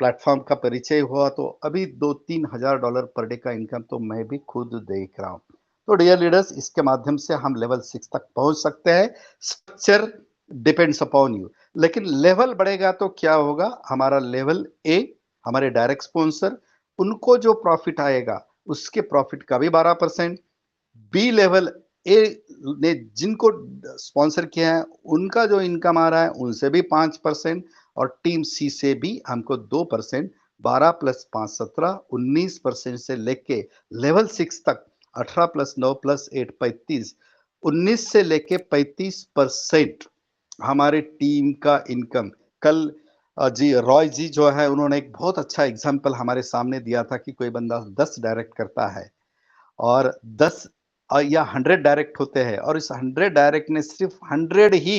प्लेटफॉर्म का परिचय हुआ तो अभी 2-3 हजार डॉलर पर डे का इनकम तो मैं भी खुद देख रहा हूँ। तो डियर लीडर्स, इसके माध्यम से हम लेवल 6 तक पहुंच सकते हैं। Structure depends upon you. लेकिन लेवल बढ़ेगा तो क्या होगा, हमारा लेवल ए, हमारे डायरेक्ट स्पॉन्सर, उनको जो प्रॉफिट आएगा उसके प्रॉफिट का भी 12%, बी लेवल ए ने जिनको स्पॉन्सर किया है उनका जो इनकम आ रहा है उनसे भी 5%, और टीम सी से भी हमको 2%, 12 प्लस 5 17, 19% से लेके लेवल 6 तक 18 प्लस 9 प्लस 8 35, 19 से लेके 35% हमारे टीम का इनकम। कल जी रॉय जी जो है उन्होंने एक बहुत अच्छा एग्जाम्पल हमारे सामने दिया था कि कोई बंदा 10 डायरेक्ट करता है और 10 या 100 डायरेक्ट होते हैं, और इस 100 डायरेक्ट ने सिर्फ 100 ही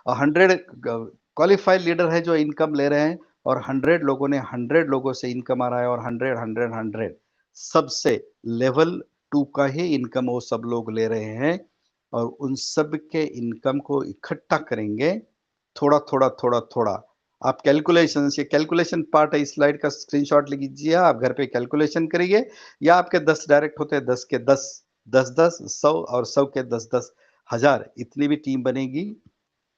100 क्वालिफाइड लीडर है जो इनकम ले रहे हैं, और 100 लोगों ने 100 लोगों से इनकम आ रहा है, और 100 100 100 सबसे लेवल 2 का ही इनकम वो सब लोग ले रहे हैं। और उन सब के इनकम को इकट्ठा करेंगे थोड़ा थोड़ा थोड़ा थोड़ा आप कैलकुलेशन, ये कैलकुलेशन पार्ट है इस स्लाइड का, स्क्रीनशॉट लीजिए, आप घर पे कैलकुलेशन करिए, या आपके 10 डायरेक्ट होते हैं, 10 के 10, 10-10, 100 और 100 के 10-10 हजार, इतनी भी टीम बनेगी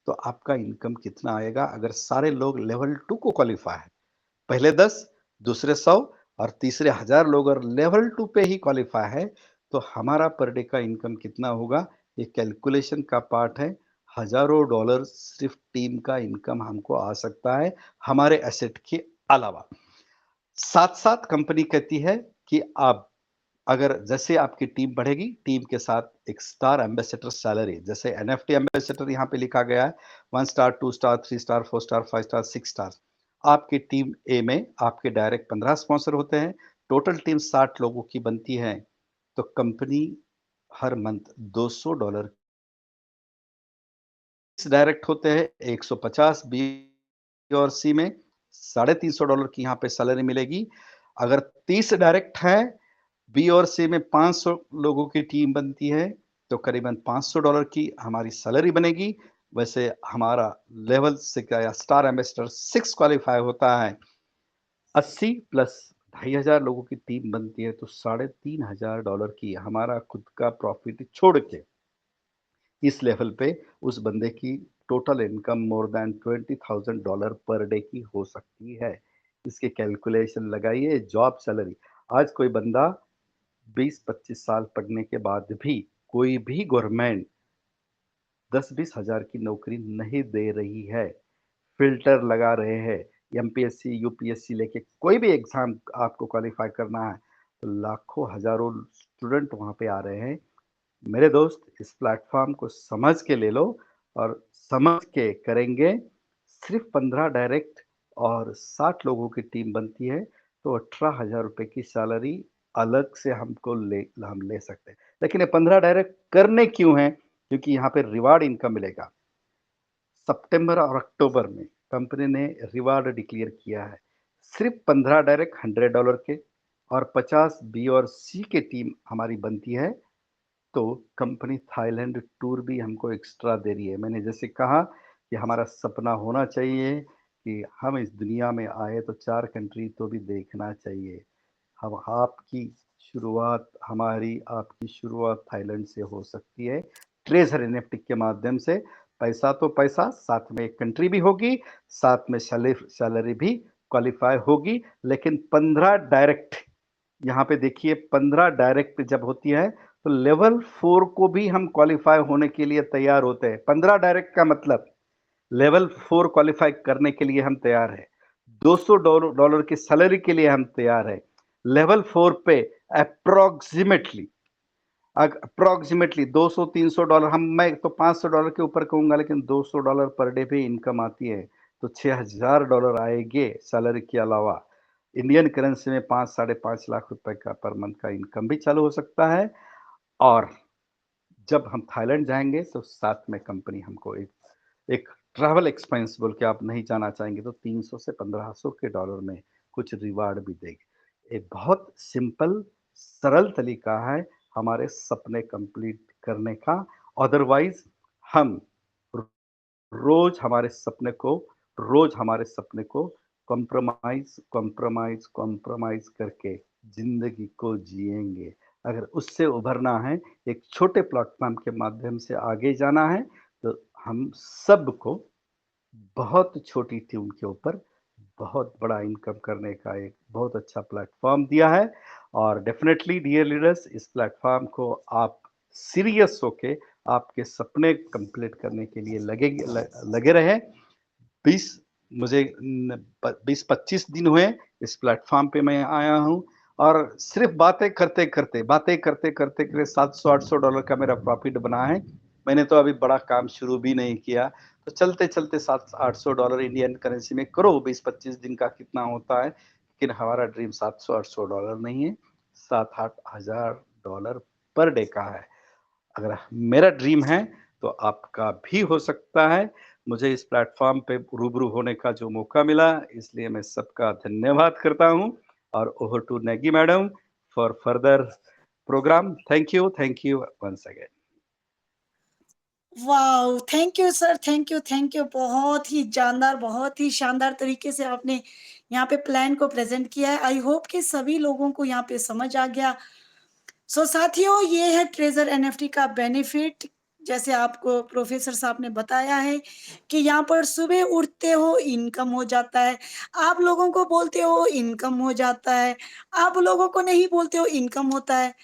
तो आपका इनकम कितना आएगा? अगर सारे लोग लेवल 2 को क्वालिफाई है, पहले 10, दूसरे 100 और तीसरे 1000 लोग और लेवल 2 पे ही क्वालिफाई है, तो हमारा पर डे का इनकम कितना होगा? ये कैलकुलेशन का पार्ट है। हजारों डॉलर सिर्फ टीम का इनकम हमको आ सकता है, हमारे एसेट के अलावा। साथ साथ कंपनी कहती है कि आप, अगर जैसे आपकी टीम बढ़ेगी, टीम के साथ एक स्टार एम्बेसडर सैलरी, जैसे एनएफटी एम्बेसडर यहाँ पे लिखा गया है, 1 star, 2 star, 3 star, 4 star, 5 star, 6 star. आपकी टीम ए में आपके डायरेक्ट 15 स्पॉन्सर होते हैं, टोटल टीम 60 लोगों की बनती है, तो कंपनी हर मंथ $200 डायरेक्ट होते हैं, 150 बी और सी में $350 की यहाँ पे सैलरी मिलेगी। अगर 30 डायरेक्ट है, बी और सी में 500 लोगों की टीम बनती है, तो करीबन $500 की हमारी सैलरी बनेगी। वैसे हमारा लेवल से क्या या स्टार एम्बेसडर 6 क्वालिफाई होता है, 80 प्लस 2500 लोगों की टीम बनती है, तो $3500 की हमारा खुद का प्रॉफिट छोड़ के इस लेवल पे उस बंदे की total income more than $20,000 per day की हो सकती है। इसके कैलकुलेशन लगाइए, जॉब सैलरी। आज कोई बंदा 20-25 साल पढ़ने के बाद भी कोई भी गवर्नमेंट 10-20 हजार की नौकरी नहीं दे रही है, फिल्टर लगा रहे हैं, एमपीएससी यूपीएससी लेके कोई भी एग्जाम आपको क्वालिफाई करना है, तो लाखों हजारों स्टूडेंट वहां पे आ रहे हैं। मेरे दोस्त, इस प्लेटफॉर्म को समझ के ले लो, और समझ के करेंगे। सिर्फ 15 डायरेक्ट और 60 लोगों की टीम बनती है, तो 18,000 रुपए की सैलरी अलग से हम ले सकते हैं। लेकिन ये 15 डायरेक्ट करने क्यों है? क्योंकि यहाँ पे रिवार्ड इनकम मिलेगा। सितंबर और अक्टूबर में कंपनी ने रिवार्ड डिक्लेयर किया है, सिर्फ 15 डायरेक्ट $100 के और 50 बी और सी के टीम हमारी बनती है, तो कंपनी थाईलैंड टूर भी हमको एक्स्ट्रा दे रही है। मैंने जैसे कहा कि हमारा सपना होना चाहिए कि हम इस दुनिया में आए तो 4 कंट्री तो भी देखना चाहिए। हम आपकी शुरुआत, हमारी आपकी शुरुआत थाईलैंड से हो सकती है, ट्रेजर एनएफटी के माध्यम से। पैसा तो पैसा, साथ में एक कंट्री भी होगी, साथ में सैलरी भी क्वालिफाई होगी। लेकिन 15 डायरेक्ट, यहाँ पे देखिए 15 डायरेक्ट जब होती है, तो लेवल 4 को भी हम क्वालिफाई होने के लिए तैयार होते हैं। 15 डायरेक्ट का मतलब लेवल 4 क्वालिफाई करने के लिए हम तैयार हैं, $200 की सैलरी के लिए हम तैयार हैं। लेवल 4 पे अप्रोक्सीमेटली अप्रोक्सीमेटली $200-300, हम मैं तो $500 के ऊपर कहूंगा, लेकिन $200 पर डे पे इनकम आती है, तो $6,000 आएंगे सैलरी के अलावा। इंडियन करेंसी में 5-5.5 लाख रुपए का पर मंथ का इनकम भी चालू हो सकता है। और जब हम थाईलैंड जाएंगे, तो साथ में कंपनी हमको एक ट्रैवल एक्सपेंस बोल के, आप नहीं जाना चाहेंगे तो 300 से 1500 के डॉलर में कुछ रिवार्ड भी देगी। एक बहुत सिंपल सरल तरीका है हमारे सपने कंप्लीट करने का। अदरवाइज हम रोज हमारे सपने को हमारे सपने को कॉम्प्रोमाइज कॉम्प्रोमाइज कॉम्प्रोमाइज करके जिंदगी को जिएंगे। अगर उससे उभरना है, एक छोटे प्लेटफॉर्म के माध्यम से आगे जाना है, तो हम सबको बहुत छोटी ट्यून के ऊपर बहुत बड़ा इनकम करने का एक बहुत अच्छा प्लेटफॉर्म दिया है। और डेफिनेटली डियर लीडर्स, इस प्लेटफॉर्म को आप सीरियस होके आपके सपने कंप्लीट करने के लिए लगे रहे। 20 मुझे 20-25 दिन हुए इस प्लेटफॉर्म पे मैं आया हूँ, और सिर्फ बातें करते करते 700-800 डॉलर का मेरा प्रॉफिट बना है। मैंने तो अभी बड़ा काम शुरू भी नहीं किया। तो चलते चलते $700-800 इंडियन करेंसी में करो, 20-25 दिन का कितना होता है। लेकिन हमारा ड्रीम $700-800 नहीं है, $7,000-8,000 पर डे का है। अगर मेरा ड्रीम है, तो आपका भी हो सकता है। मुझे इस प्लेटफॉर्म पे रूबरू होने का जो मौका मिला, इसलिए मैं सबका धन्यवाद करता हूँ। और over to Negi madam for further program. Thank you once again. Wow! Thank you sir, thank you. बहुत ही जानदार, बहुत ही शानदार तरीके से आपने यहाँ पे प्लान को प्रेज़ेंट किया है। आई होप कि सभी लोगों को यहाँ पे समझ आ गया। सो साथियों, ये है ट्रेज़र एनएफटी का बेनिफिट। जैसे आपको प्रोफ़ेसर साहब ने बताया है कि यहाँ पर सुबह उठते हो इनकम हो जाता है, आप लोगों को बोलते हो इनकम हो जाता है, आप लोगों को नहीं बोलते हो इनकम होता है।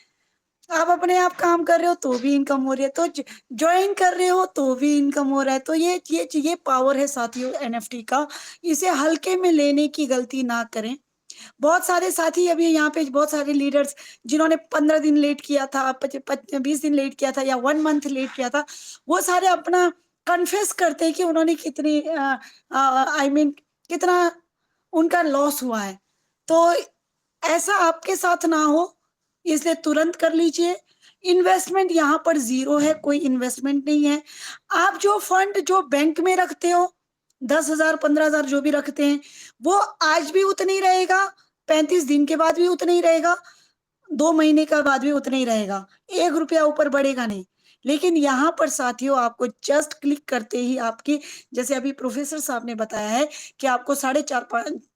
आप अपने आप काम कर रहे हो तो भी इनकम हो रही है, तो जॉइन कर रहे हो तो भी इनकम हो रहा है। तो ये पावर है साथियों एनएफटी का, इसे हल्के में लेने की गलती ना करें। बहुत सारे साथी अभी यहाँ पे बहुत सारे लीडर्स जिन्होंने 15 दिन लेट किया था, 20 दिन लेट किया था या 1 मंथ लेट किया था, वो सारे अपना कन्फेस करते हैं कि उन्होंने कितनी आई मीन कितना उनका लॉस हुआ है। तो ऐसा आपके साथ ना हो, इसलिए तुरंत कर लीजिए। इन्वेस्टमेंट यहाँ पर ज़ीरो है, कोई इन्वेस्टमेंट नहीं है। आप जो फंड जो बैंक में रखते हो, 10,000 15,000 जो भी रखते हैं, वो आज भी उतना ही रहेगा, 35 दिन के बाद भी उतना ही रहेगा, 2 महीने का बाद भी उतना ही रहेगा, ₹1 ऊपर बढ़ेगा नहीं। लेकिन यहाँ पर साथियों आपको जस्ट क्लिक करते ही आपकी जैसे अभी प्रोफ़ेसर साहब ने बताया है कि आपको साढ़े 4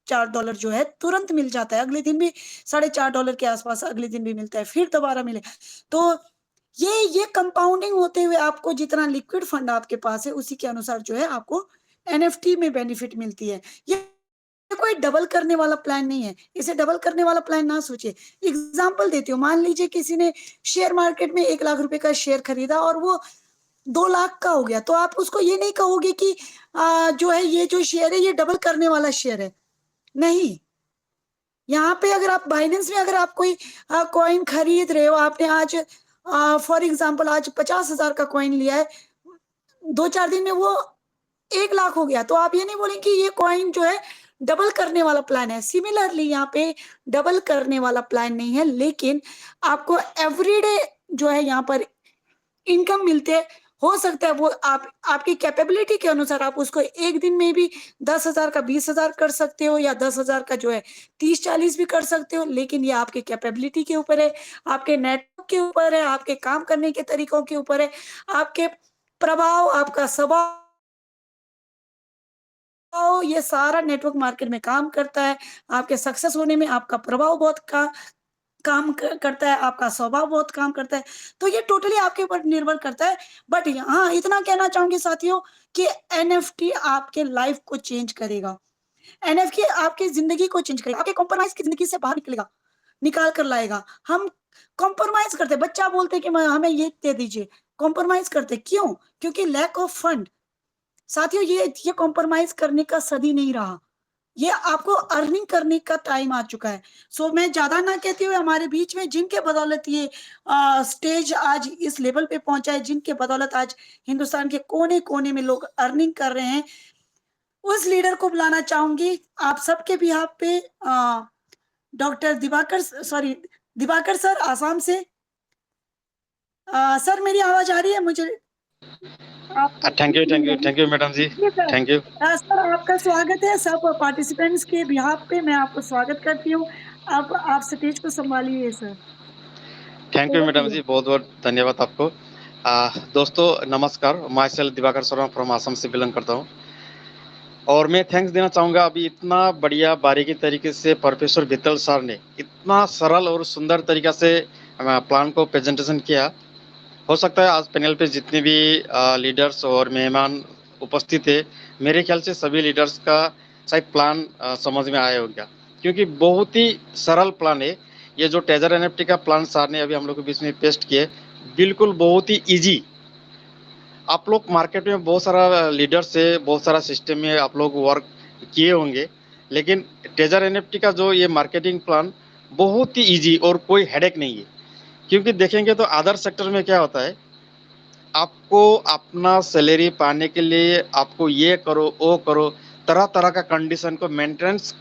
$5 जो है तुरंत मिल जाता है, अगले दिन भी साढ़े $4 के आस-पास अगले दिन भी मिलता है, फिर दोबारा मिले। तो ये कंपाउंडिंग होते हुए आपको जितना लिक्विड फंड आपके पास है, उसी के अनुसार जो है आपको एनएफटी में बेनिफिट मिलती है। ये कोई डबल करने वाला प्लान नहीं है, इसे डबल करने वाला प्लान ना सोचिए। एग्ज़ाम्पल देती हूँ, मान लीजिए किसी ने शेयर मार्केट में ₹1,00,000 का शेयर खरीदा और वो 2 लाख का हो गया, तो आप उसको ये नहीं कहोगे कि जो है ये जो शेयर है ये डबल करने वाला शेयर है, नहीं। यहाँ पे अगर आप बाइनेंस में अगर आप कोई कॉइन खरीद रहे हो, आपने आज फॉर एग्ज़ाम्पल आज 50,000 का कॉइन लिया है, 2-4 दिन में वो 1 लाख हो गया, तो आप ये नहीं बोलेंगे कि ये कॉइन जो है डबल करने वाला प्लान है। सिमिलरली यहाँ पे डबल करने वाला प्लान नहीं है, लेकिन आपको एवरीडे जो है यहाँ पर इनकम मिलते हैं। हो सकता है वो आप आपकी कैपेबिलिटी के अनुसार आप उसको 1 दिन में भी 10,000 का 20,000 कर सकते हो या 10,000 का जो है 30-40 भी कर सकते हो, लेकिन ये आपकी कैपेबिलिटी के ऊपर है, आपके नेटवर्क के ऊपर है, आपके काम करने के तरीकों के ऊपर है, आपके प्रभाव, आपका स्वभाव ये सारा नेटवर्क मार्केट में काम करता है। आपके सक्सेस होने में आपका प्रभाव बहुत काम करता है, आपका स्वभाव बहुत काम करता है। तो ये टोटली आपके ऊपर निर्भर करता है। बट यहाँ इतना कहना चाहूँगी साथियों कि एनएफटी आपके लाइफ को चेंज करेगा। एनएफटी आपकी ज़िंदगी को चेंज करेगा, आपके कॉम्प्रोमाइज़ की ज़िंदगी से बाहर निकाल कर लाएगा। हम कॉम्प्रोमाइज़ करते हैं, बच्चा बोलते हैं कि म हमें ये दे दीजिए, कॉम्प्रोमाइज़ करते हैं, क्यों? क्योंकि लैक ऑफ फंड। साथियों ये कॉम्प्रोमाइज़ करने का सदी नहीं रहा। ये आपको अर्निंग करने का टाइम आ चुका है। सो मैं ज़्यादा ना कहते हुए हमारे बीच में जिनके बदौलत ये स्टेज आज इस लेवल पे पहुँचा है, जिनके बदौलत आज हिंदुस्तान के कोने-कोने में लोग अर्निंग कर रहे हैं, उस लीडर को बुलाना चाहूँगी। आप सबके बिहाफ़ पे डॉक्टर दिवाकर सर आसाम से। सर मेरी आवाज़ आ रही है मुझे? आपको थैंक यू मैडम जी। जी सर। Thank you. सर आपका स्वागत है, सब पार्टिसिपेंट्स के बिहाफ़ पे मैं आपको स्वागत करती हूँ। आप स्टेज को सँभालिए sir. Thank you over to madam you. जी, बहुत-बहुत धन्यवाद आपको। दोस्तों नमस्कार, myself Divakar Sharma from Assam से बिलॉन्ग करता हूँ और मैं थैंक्स देना चाहूँगा अभी इतना बढ़िया बारीकी तरीके से प्रोफेसर वित्तल सर ने इतना सरल और सुंदर तरीक़ा से प्लान को प्रेजेंटेशन किया। हो सकता है आज पैनल पे जितने भी लीडर्स और मेहमान उपस्थित थे, मेरे ख्याल से सभी लीडर्स का शायद प्लान समझ में आया होगा, क्योंकि बहुत ही सरल प्लान है। ये जो ट्रेजर एनएफटी का प्लान सर ने अभी हम लोग के बीच में पेस्ट किए, बिल्कुल बहुत ही ईजी। आप लोग मार्केट में बहुत सारा लीडर्स है, बहुत सारा सिस्टम में आप लोग वर्क किए होंगे, लेकिन ट्रेजर एनएफटी का जो ये मार्केटिंग प्लान बहुत ही ईजी और कोई हेडेक नहीं है। क्योंकि देखेंगे तो अदर सेक्टर में क्या होता है, आपको अपना सैलरी पाने के लिए आपको ये करो वो करो, तरह तरह का कंडीशन को मेंटेनेंस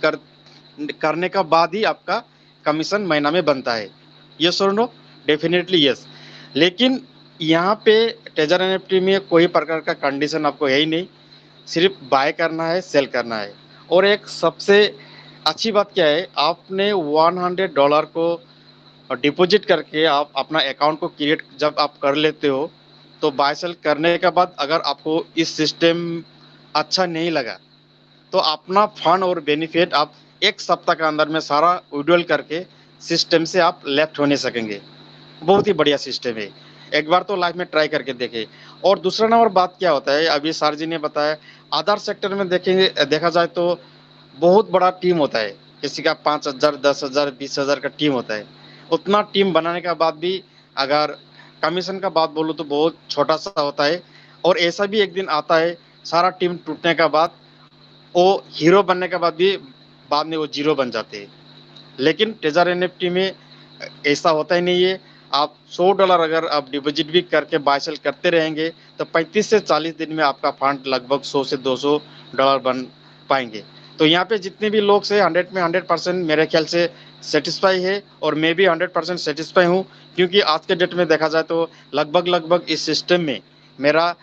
करने का बाद ही आपका कमीशन महीना में बनता है। यस और नो? Definitely yes. लेकिन यहाँ पे ट्रेजर एनएफटी में कोई प्रकार का कंडीशन आपको है ही नहीं, सिर्फ बाय करना है, सेल करना है। और एक सबसे अच्छी बात क्या है, आपने $100 को डिपॉजिट करके आप अपना अकाउंट को क्रिएट जब आप कर लेते हो, तो बाय सेल करने के बाद अगर आपको इस सिस्टम अच्छा नहीं लगा तो अपना फंड और बेनिफिट आप 1 सप्ताह के अंदर में सारा विड्रॉल करके सिस्टम से आप लेफ्ट होने सकेंगे। बहुत ही बढ़िया सिस्टम है। एक बार तो लाइफ में ट्राई करके देखें। और दूसरा नंबर बात क्या होता है, अभी सर जी ने बताया, अदर सेक्टर में देखेंगे देखा जाए तो बहुत बड़ा टीम होता है। किसी का 5,000, 10,000, 20,000 का टीम होता है। उतना टीम बनाने के बाद भी अगर कमीशन का बात बोलूँ तो बहुत छोटा-सा होता है। और ऐसा भी एक दिन आता है, सारा टीम टूटने के बाद वो हीरो बनने के बाद भी बाद में वो जीरो बन जाते हैं। लेकिन ट्रेजर एनएफटी में ऐसा होता ही नहीं है। आप $100 अगर आप डिपॉजिट भी करके बाय सेल करते रहेंगे तो 35 से 40 दिन में आपका फंड लगभग 100 से $200 बन पाएंगे। तो यहाँ पे जितने भी लोग से 100 में 100% मेरे ख्याल से सेटिस्फाई है और मैं भी 100% सेटिस्फाई हूँ, क्योंकि आज के डेट में देखा जाए तो लगभग इस सिस्टम में मेरा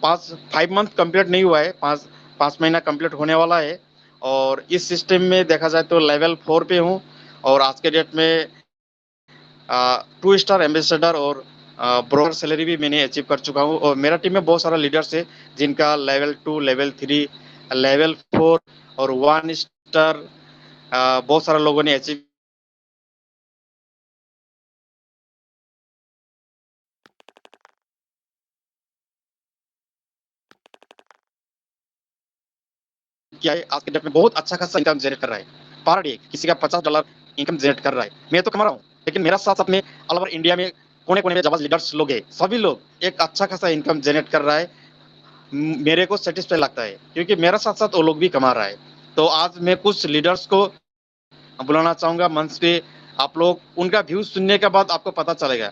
5 मंथ कंप्लीट नहीं हुआ है, 5 महीना कंप्लीट होने वाला है। और इस सिस्टम में देखा जाए तो लेवल 4 पे हूँ और आज के डेट में 2 स्टार एम्बेसडर और ब्रोकर सैलरी भी मैंने अचीव कर चुका हूँ। और मेरा टीम में बहुत सारा लीडर्स है जिनका लेवल 2, लेवल 3, लेवल 4 और 1 स्टार बहुत सारे लोगों ने अचीव किया है। आज के डेट में बहुत अच्छा खासा इनकम जनरेट कर रहा है। पर डे किसी का $50 इनकम जनरेट कर रहा है। मैं तो कमा रहा हूँ, लेकिन मेरा साथ साथ में ऑल ओवर इंडिया में कोने-कोने में जाबाज लीडर्स लोग हैं, सभी लोग एक अच्छा खासा इनकम जनरेट कर रहा है। मेरे को सेटिस्फाई लगता है, क्योंकि मेरा साथ साथ वो लोग भी कमा रहा है। तो आज मैं कुछ लीडर्स को बुलाना चाहूंगा मंच पे। आप लोग उनका व्यू सुनने के बाद आपको पता चलेगा।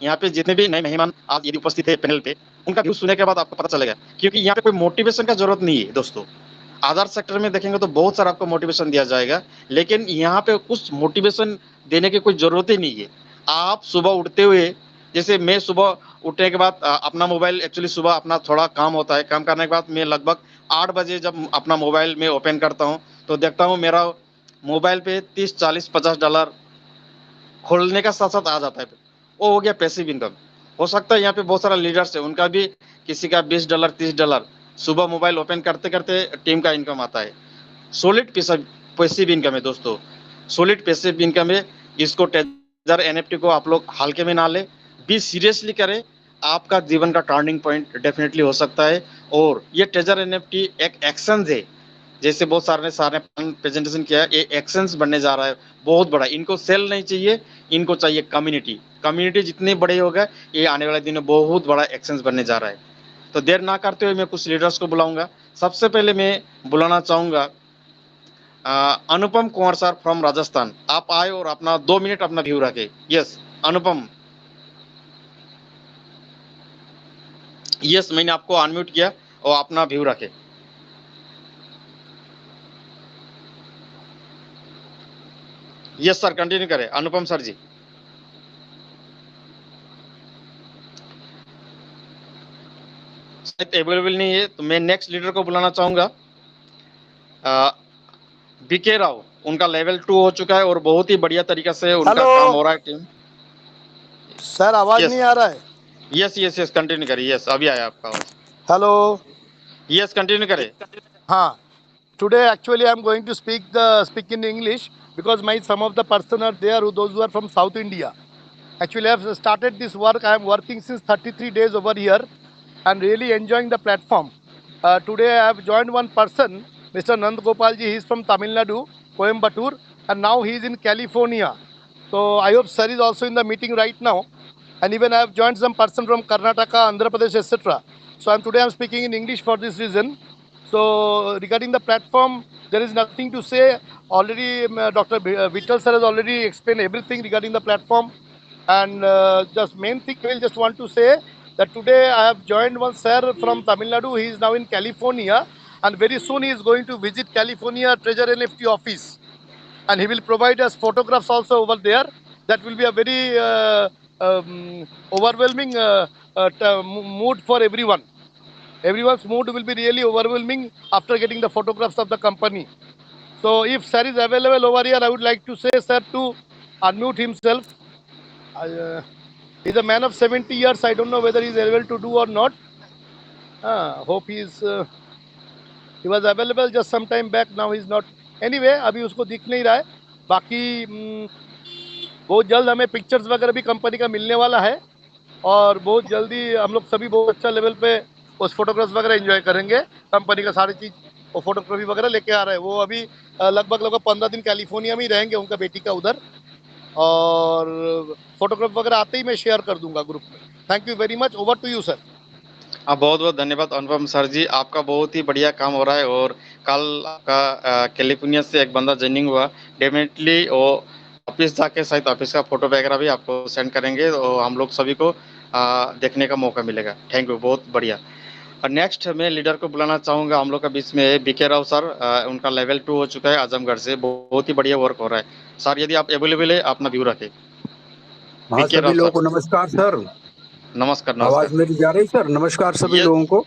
यहाँ पे जितने भी नए मेहमान आज यदि उपस्थित है पैनल पे, उनका व्यू सुनने के बाद आपको पता चलेगा, क्योंकि यहाँ पे कोई मोटिवेशन का जरूरत नहीं है दोस्तों। अदर सेक्टर में देखेंगे तो बहुत सारा आपको मोटिवेशन दिया जाएगा, लेकिन यहाँ पे कुछ मोटिवेशन देने की कोई जरूरत ही नहीं है। आप सुबह उठते हुए, जैसे मैं सुबह उठने के बाद अपना मोबाइल, एक्चुअली सुबह अपना थोड़ा काम होता है, काम करने के बाद मैं लगभग 8 बजे जब अपना मोबाइल में ओपन करता हूँ तो देखता हूँ मेरा मोबाइल पे 30, 40, $50 खोलने का साथ साथ आ जाता है। वो हो गया पैसिव इनकम। हो सकता है यहाँ पे बहुत सारा लीडर्स है, उनका भी किसी का $20, $30 सुबह मोबाइल ओपन करते करते टीम का इनकम आता है। सॉलिड पैसिव इनकम है दोस्तों, सॉलिड पैसिव इनकम है। इसको ट्रेजर एनएफटी को आप लोग हल्के में ना ले, बी सीरियसली करें। आपका जीवन का टर्निंग पॉइंट डेफिनेटली हो सकता है। और ये ट्रेजर एनएफटी एक एक्शन है, जैसे बहुत सारे प्रेजेंटेशन किया, ये एक्शंस बनने जा रहा है बहुत बड़ा। इनको सेल नहीं चाहिए, इनको चाहिए कम्युनिटी। कम्युनिटी जितने बड़े होगा, ये आने वाले दिन में बहुत बड़ा एक्शंस बनने जा रहा है। तो देर ना करते हुए मैं कुछ लीडर्स को बुलाऊंगा। सबसे पहले मैं बुलाना चाहूंगा अनुपम कुंवर सर फ्रॉम राजस्थान। आप आए और अपना 2 मिनट अपना व्यू रखे। यस अनुपम। यस, मैंने आपको अनम्यूट किया और अपना व्यू रखे। यस सर, कंटिन्यू करें अनुपम सर जी। शायद अवेलेबल नहीं है, तो मैं नेक्स्ट लीडर को बुलाना चाहूंगा बीके राव। उनका लेवल 2 हो चुका है और बहुत ही बढ़िया तरीके से उनका काम हो रहा है टीम। सर आवाज नहीं आ रहा है? यस यस यस, कंटिन्यू करिए। यस, अभी आया आपका आवाज। हेलो। यस, कंटिन्यू करें। हाँ, today actually I'm going to speak in English because some of the person are there those who are from South India. Actually I have started this work. I am working since 33 days over here and really enjoying the platform. Today I have joined one person, Mr. Nand Gopal ji. He is from Tamil Nadu, Coimbatore, and now he is in California. So I hope sir is also in the meeting right now. And even I have joined some person from Karnataka, Andhra Pradesh, etc. So today I'm speaking in English for this reason. So regarding the platform, there is nothing to say. Already Dr. Vittal sir has already explained everything regarding the platform. And just main thing I will just want to say that today I have joined one sir from Tamil Nadu. He is now in California, and very soon he is going to visit California Treasure NFT office, and he will provide us photographs also over there. That will be a very overwhelming mood for everyone. Everyone's mood will be really overwhelming after getting the photographs of the company. So if sir is available over here, I would like to say sir to unmute himself. He's a man of 70 years. I don't know whether he's able to do or not. Hope he was available just some time back. Now he's not. Anyway, अभी उसको दिख नहीं रहा है. बाकी बहुत जल्द हमें पिक्चर्स वगैरह भी कंपनी का मिलने वाला है और बहुत जल्दी हम लोग सभी बहुत अच्छा लेवल पे उस फोटोग्राफ्स वगैरह एंजॉय करेंगे. कंपनी का सारी चीज वो फोटोग्राफी वगैरह लेके आ रहे हैं. वो अभी लगभग 15 दिन कैलिफोर्निया में ही रहेंगे, उनका बेटी का उधर. और फोटोग्राफ वगैरह आते ही मैं शेयर कर दूंगा ग्रुप में. Thank you very much. Over to you sir. बहुत बहुत धन्यवाद अनुपम सर जी, आपका बहुत ही बढ़िया काम हो रहा है. और कल आपका कैलिफोर्निया से एक बंदा ज्वाइनिंग हुआ, डेफिनेटली वो ऑफिस जाके शायद ऑफिस का फोटो वगैरह भी आपको सेंड करेंगे और हम लोग सभी को देखने का मौका मिलेगा. थैंक यू, बहुत बढ़िया. और नेक्स्ट मैं लीडर को बुलाना चाहूँगा हम लोग का बीच में बीके राव सर. उनका लेवल 2 हो चुका है आजमगढ़ से, बहुत ही बढ़िया वर्क हो रहा है. सर यदि आप अवेलेबल है अपना व्यू रखें. हाँ, बीके सभी राव लोगों सर, को नमस्कार सर. नमस्कार. आवाज नमस्कार. मेरी जा रही सर? नमस्कार सभी ये लोगों को.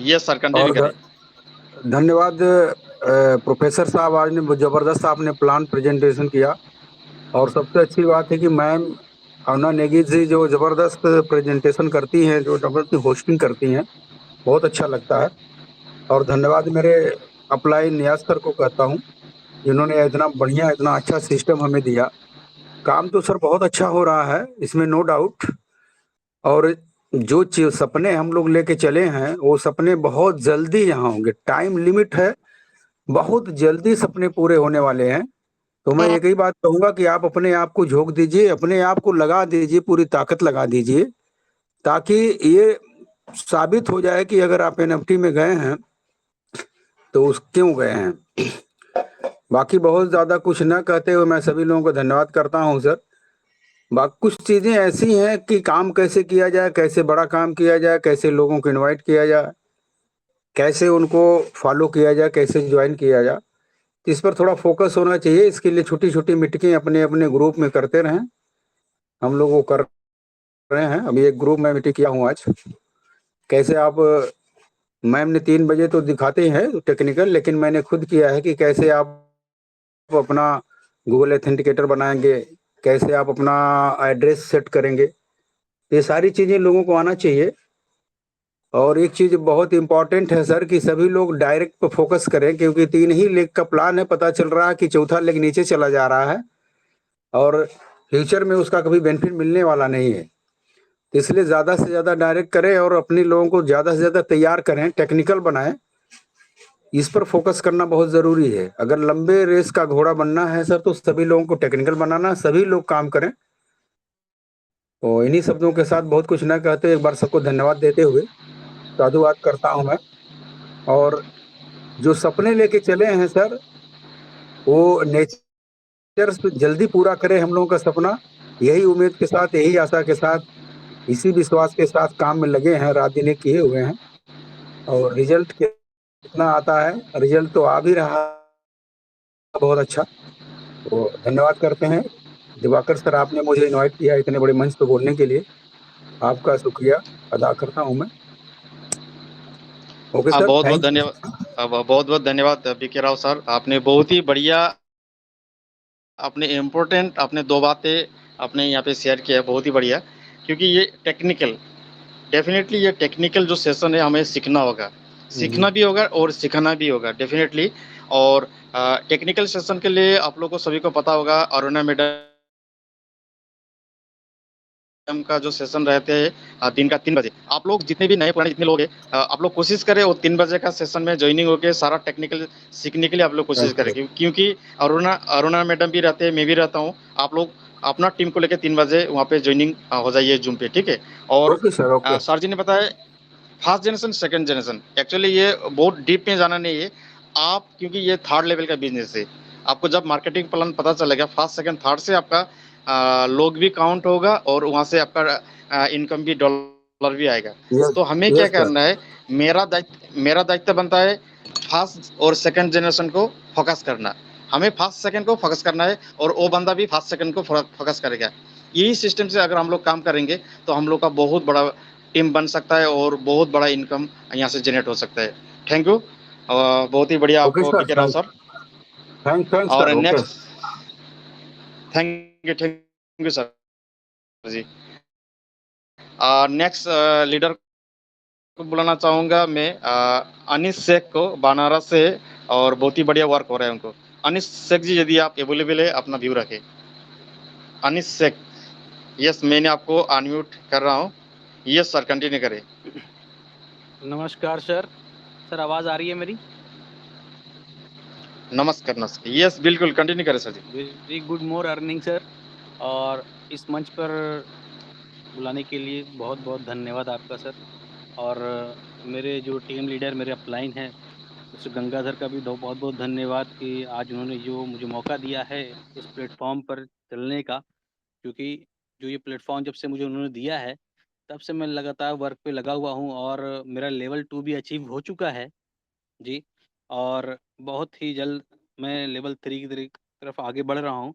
ये सर कंटिन्यू और करिए. धन्यवाद प्रोफेसर साहब, आज ने जबरदस्त आपने प्लान प्रेजेंटेशन किया. और सबसे अच्छी बात है कि मैम अरुणा नेगी जी जो जबरदस्त प्रेजेंटेशन करती हैं, जो जबरदस्त होस्टिंग करती हैं, बहुत अच्छा लगता है. और धन्यवाद मेरे अप्लाई नियाज सर को कहता हूँ, जिन्होंने इतना बढ़िया इतना अच्छा सिस्टम हमें दिया. काम तो सर बहुत अच्छा हो रहा है, इसमें नो डाउट. और जो सपने हम लोग लेके चले हैं वो सपने बहुत जल्दी यहाँ होंगे. टाइम लिमिट है, बहुत जल्दी सपने पूरे होने वाले हैं. तो मैं एक ही बात कहूंगा कि आप अपने आप को झोंक दीजिए, अपने आप को लगा दीजिए, पूरी ताकत लगा दीजिए, ताकि ये साबित हो जाए कि अगर आप एनएफटी में गए हैं तो उस क्यों गए हैं. बाकी बहुत ज्यादा कुछ न कहते हुए मैं सभी लोगों को धन्यवाद करता हूँ सर. बाकी कुछ चीजें ऐसी हैं कि काम कैसे किया जाए, कैसे बड़ा काम किया जाए, कैसे लोगों को इनवाइट किया जाए, कैसे उनको फॉलो किया जाए, कैसे ज्वाइन किया जाए, इस पर थोड़ा फोकस होना चाहिए. इसके लिए छोटी छोटी मीटिंगें अपने अपने ग्रुप में करते रहें. हम लोग वो कर रहे हैं. अभी एक ग्रुप में मीटिंग किया हूँ आज. कैसे आप, मैम ने 3 बजे तो दिखाते ही हैं टेक्निकल, लेकिन मैंने खुद किया है कि कैसे आप अपना गूगल एथेंटिकेटर बनाएंगे, कैसे आप अपना एड्रेस सेट करेंगे. ये सारी चीजें लोगों को आना चाहिए. और एक चीज बहुत इंपॉर्टेंट है सर कि सभी लोग डायरेक्ट पे फोकस करें, क्योंकि 3 ही लेग का प्लान है. पता चल रहा है कि चौथा लेग नीचे चला जा रहा है और फ्यूचर में उसका कभी बेनिफिट मिलने वाला नहीं है. इसलिए ज्यादा से ज्यादा डायरेक्ट करें और अपने लोगों को ज्यादा से ज्यादा तैयार करें, टेक्निकल बनाएं. इस पर फोकस करना बहुत जरूरी है. अगर लंबे रेस का घोड़ा बनना है सर तो सभी लोगों को टेक्निकल बनाना, सभी लोग काम करें. तो इन्हीं शब्दों के साथ बहुत कुछ न कहते एक बार सबको धन्यवाद देते हुए साधुवाद करता हूं मैं. और जो सपने लेके चले हैं सर, वो नेचर से जल्दी पूरा करे हम लोगों का सपना. यही उम्मीद के साथ, यही आशा के साथ, इसी विश्वास के साथ काम में लगे हैं, रात दिन एक किए हुए हैं. और रिजल्ट कितना आता है, रिजल्ट तो आ भी रहा है बहुत अच्छा. तो धन्यवाद करते हैं. दिवाकर सर, आपने मुझे इनवाइट किया इतने बड़े मंच पे बोलने के लिए, आपका शुक्रिया अदा करता हूं मैं. ओके सर, बहुत बहुत थैंक यू. धन्यवाद. बहुत बहुत धन्यवाद बीके राव सर, आपने बहुत ही बढ़िया, आपने इम्पोर्टेंट, आपने 2 बातें आपने यहाँ पे शेयर किया, बहुत ही बढ़िया. क्योंकि ये टेक्निकल, डेफिनेटली ये टेक्निकल जो सेशन है हमें सीखना होगा, सीखना भी होगा और सिखाना भी होगा डेफिनेटली. और टेक्निकल सेशन के लिए आप लोगों को सभी को पता होगा, अरुणा मैडम का जो सेशन रहते हैं दिन का 3 बजे. आप लोग जितने भी नए पुराने जितने लोग हैं, आप लोग कोशिश करें वो 3 बजे का सेशन में ज्वाइनिंग होकर सारा टेक्निकल सीखने के लिए आप लोग कोशिश करें. क्योंकि अरुणा मैडम भी रहते हैं, मैं भी रहता हूँ. आप लोग अपना टीम को लेकर 3 बजे वहाँ पे ज्वाइनिंग हो जाइए जूम पे, ठीक है. और ओके सर, ओके. सर जी ने बताया first generation second generation, actually ये बहुत डीप में जाना नहीं है आप, क्योंकि ये 3rd लेवल का बिजनेस है. आपको जब मार्केटिंग प्लान पता चलेगा फर्स्ट सेकंड थर्ड से आपका लोग भी काउंट होगा और वहां से आपका इनकम भी डॉलर भी आएगा. तो हमें क्या करना है, मेरा दायित्व बनता है फर्स्ट और सेकंड जनरेशन को फोकस करना. हमें फर्स्ट सेकंड को फोकस करना है और वो बंदा भी फर्स्ट सेकंड को फोकस करेगा. यही सिस्टम से अगर हम लोग काम करेंगे तो हम लोग का बहुत बड़ा टीम बन सकता है और बहुत बड़ा इनकम यहाँ से जनरेट हो सकता है. Thank you. बहुत ही बढ़िया आपको बीके राव सर. थैंक और sir. Next, thank you sir. जी। नेक्स्ट लीडर को बुलाना चाहूंगा मैं अनिस शेख को, बनारस से, और बहुत ही बढ़िया वर्क हो रहा है उनको। अनिस शेख जी, यदि आप अवेलेबल है, अपना व्यू रखें। अनिस शेख, यस, मैंने आपको अनम्यूट कर रहा हूँ। यस सर, कंटिन्यू करें। नमस्कार सर। सर आवाज़ आ रही है मेरी? नमस्कार नमस्कार, यस बिल्कुल, कंटिन्यू करें sir ji. Very good morning sir. और इस मंच पर बुलाने के लिए बहुत बहुत धन्यवाद आपका सर। और मेरे जो टीम लीडर, मेरे अपलाइन हैं, मिस्टर गंगाधर का भी बहुत बहुत धन्यवाद कि आज उन्होंने जो मुझे मौका दिया है इस प्लेटफॉर्म पर चलने का। क्योंकि जो ये प्लेटफॉर्म जब से मुझे उन्होंने दिया है, तब से मैं लगातार वर्क पे लगा हुआ हूँ और मेरा लेवल 2 भी अचीव हो चुका है जी। और बहुत ही जल्द मैं लेवल 3 की तरफ आगे बढ़ रहा हूँ।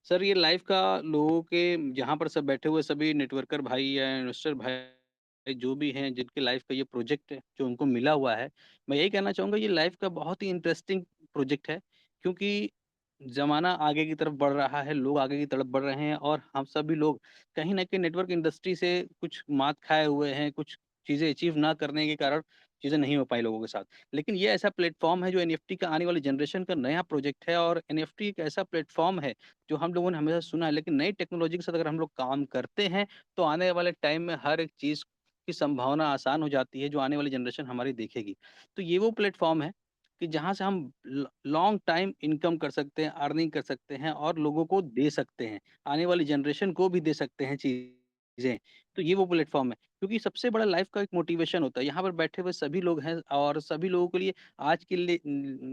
सर ये लाइफ का लोगों के, जहाँ पर सब बैठे हुए सभी नेटवर्कर भाई या इन्वेस्टर भाई जो भी हैं, जिनके लाइफ का ये प्रोजेक्ट है जो उनको मिला हुआ है, मैं यही कहना चाहूँगा ये लाइफ का बहुत ही इंटरेस्टिंग प्रोजेक्ट है। क्योंकि ज़माना आगे की तरफ बढ़ रहा है, लोग आगे की तरफ बढ़ रहे हैं और हम सभी लोग कहीं न कहीं नेटवर्क इंडस्ट्री से कुछ मात खाए हुए हैं, कुछ चीज़ें अचीव ना करने के कारण चीज़ें नहीं हो पाई लोगों के साथ। लेकिन ये ऐसा प्लेटफ़ॉर्म है जो एनएफटी का आने वाली जनरेशन का नया प्रोजेक्ट है और एनएफटी एक ऐसा प्लेटफ़ॉर्म है जो हम लोगों ने हमेशा सुना है, लेकिन नई टेक्नोलॉजी के साथ अगर हम लोग काम करते हैं, तो आने वाले टाइम में हर एक चीज़ की संभावना आसान हो जाती है, जो आने वाली जनरेशन हमारी देखेगी। तो ये वो प्लेटफ़ॉर्म है कि जहाँ से हम लॉन्ग टाइम इनकम कर सकते हैं, अर्निंग कर सकते हैं और लोगों को दे सकते हैं। आने वाली जनरेशन को भी दे सकते हैं चीज़ें। तो ये वो प्लेटफ़ॉर्म है, क्योंकि सबसे बड़ा लाइफ़ का एक मोटिवेशन होता है। यहाँ पर बैठे हुए सभी लोग हैं और सभी लोगों के लिए आज के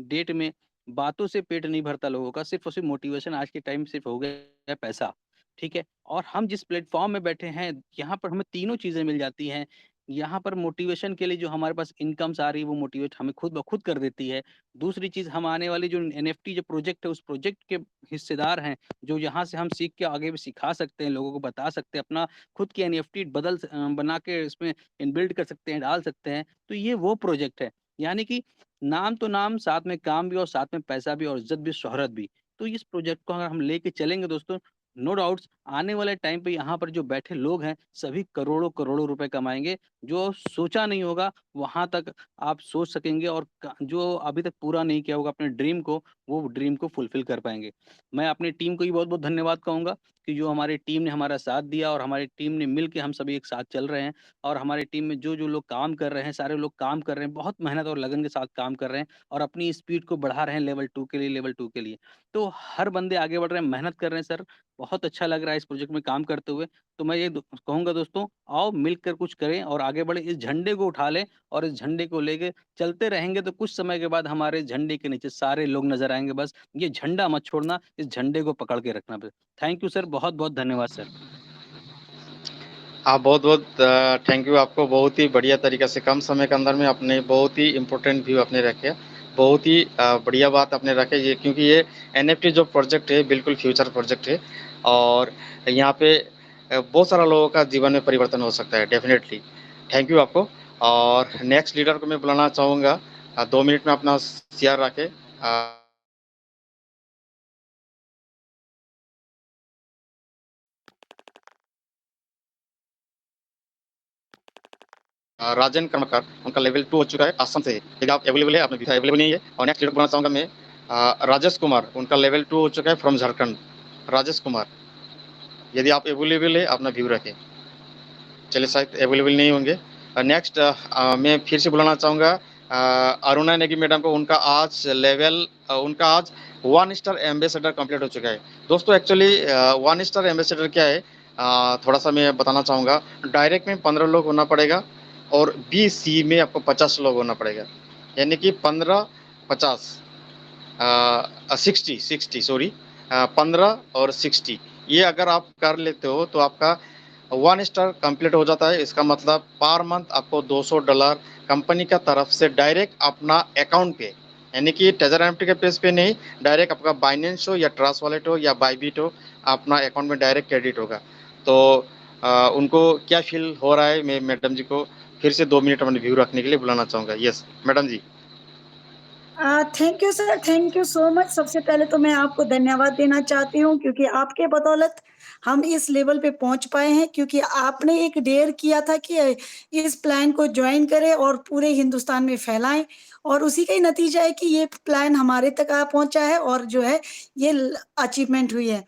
डेट में बातों से पेट नहीं भरता लोगों का, सिर्फ़ और सिर्फ़ मोटिवेशन आज के टाइम सिर्फ़ हो गया है पैसा, ठीक है? और हम जिस प्लेटफ़ॉर्म में बैठे हैं, यहाँ पर हमें तीनों चीज़ें मिल जाती हैं। यहाँ पर मोटिवेशन के लिए जो हमारे पास इनकम्स आ रही है, वो मोटिवेट हमें खुद ब खुद कर देती है। दूसरी चीज़, हम आने वाली जो एनएफटी जो प्रोजेक्ट है, उस प्रोजेक्ट के हिस्सेदार हैं, जो यहाँ से हम सीख के आगे भी सिखा सकते हैं, लोगों को बता सकते हैं, अपना खुद की एनएफटी बना के इसमें इनबिल्ड कर सकते हैं, डाल सकते हैं। तो ये वो प्रोजेक्ट है। यानी कि नाम तो नाम, साथ में काम भी और साथ में पैसा भी और इज़्ज़त भी, शोहरत भी। तो इस प्रोजेक्ट को अगर हम लेके चलेंगे दोस्तों, नो डाउट्स आने वाले टाइम पे यहाँ पर जो बैठे लोग हैं, सभी करोड़ों-करोड़ों रुपए कमाएँगे। जो सोचा नहीं होगा, वहाँ तक आप सोच सकेंगे और क जो अभी तक पूरा नहीं किया होगा अपने ड्रीम को, वो ड्रीम को फुलफ़िल कर पाएँगे। मैं अपनी टीम को भी बहुत-बहुत धन्यवाद कहूँगा कि जो हमारी टीम ने हमारा साथ दिया और हमारी टीम ने मिल के हम सभी एक साथ चल रहे हैं। और हमारी टीम में जो-जो लोग काम कर रहे हैं, सारे लोग काम कर रहे हैं, बहुत मेहनत और लगन के साथ काम कर रहे हैं और अपनी स्पीड को बढ़ा रहे हैं लेवल 2 के लिए, लेवल 2 के लिए। तो हर बंदे आगे बढ़ रहे हैं, मेहनत कर रहे हैं सर। बहुत अच्छा लग रहा है इस प्रोजेक्ट में काम करते हुए। तो मैं ये कहूँगा दोस्तों, आओ मिलकर कुछ करें और आगे बढ़ें, इस झंडे को उठा लें और इस झंडे को लेके चलते रहेंगे तो कुछ समय के बाद हमारे झंडे के नीचे सारे लोग नज़र आएँगे। बस ये झंडा मत छोड़ना, इस झंडे को पकड़ के रखना बस। थैंक यू सर, बहुत-बहुत धन्यवाद सर। आप बहुत-बहुत थैंक यू आपको। बहुत ही बढ़िया तरीक़े से कम समय के अंदर में आपने बहुत ही इम्पोर्टेंट व्यू आपने रखे। बहुत ही बढ़िया बात आपने रखे ये, क्योंकि ये एनएफटी जो प्रोजेक्ट है बिल्कुल फ्यूचर प्रोजेक्ट है और यहाँ पे बहुत सारा लोगों का जीवन में परिवर्तन हो सकता है डेफ़िनेटली। थैंक यू आपको। और नेक्स्ट लीडर को मैं बुलाना चाहूँगा, 2 मिनट में अपना शेयर रखें। राजन कर्मकार, उनका लेवल 2 हो चुका है, असम से। यदि आप अवेलेबल है, आपने अवेलेबल नहीं है। और नेक्स्ट लीडर बुलाना चाहूँगा मैं राजेश कुमार, उनका लेवल 2 हो चुका है, फ्रॉम झारखंड। राजेश कुमार, यदि आप अवेलेबल है, अपना व्यू रखें। चलिए, शायद अवेलेबल नहीं होंगे। नेक्स्ट मैं फिर से बुलाना चाहूँगा अरुणा नेगी मैडम को। उनका आज लेवल उनका आज 1 स्टार एम्बेसडर कंप्लीट हो चुका है। दोस्तों एक्चुअली 1 स्टार एम्बेसडर क्या है, थोड़ा-सा मैं बताना चाहूँगा। डायरेक्ट में 15 लोग होना पड़ेगा और बीसी में आपको 50 लोग होना पड़ेगा। यानी कि 15, 50 60 सॉरी 15 और 60, ये अगर आप कर लेते हो तो आपका 1 स्टार कंप्लीट हो जाता है। इसका मतलब पर मंथ आपको $200 कंपनी का तरफ से डायरेक्ट अपना अकाउंट पे, यानी कि टेजर एम्प्टी के पेज पे नहीं, डायरेक्ट आपका बाइनेंस हो या ट्रस्ट वॉलेट हो या बायबिट हो, अपना अकाउंट में डायरेक्ट क्रेडिट होगा। तो उनको क्या फील हो रहा है, मैं मैडम जी को फिर से 2 मिनट अपने व्यू रखने के लिए बुलाना चाहूँगा। Yes madam ji. Thank you sir, thank you so much. सबसे पहले तो मैं आपको धन्यवाद देना चाहती हूँ क्योंकि आपके बदौलत हम इस लेवल पे पहुँच पाए हैं, क्योंकि आपने एक डेयर किया था कि इस प्लान को जॉइन करें और पूरे हिंदुस्तान में फैलाएँ, और उसी का ही नतीजा है कि ये प्लान हमारे तक आ पहुँचा है और जो है ये अचीवमेंट हुई है।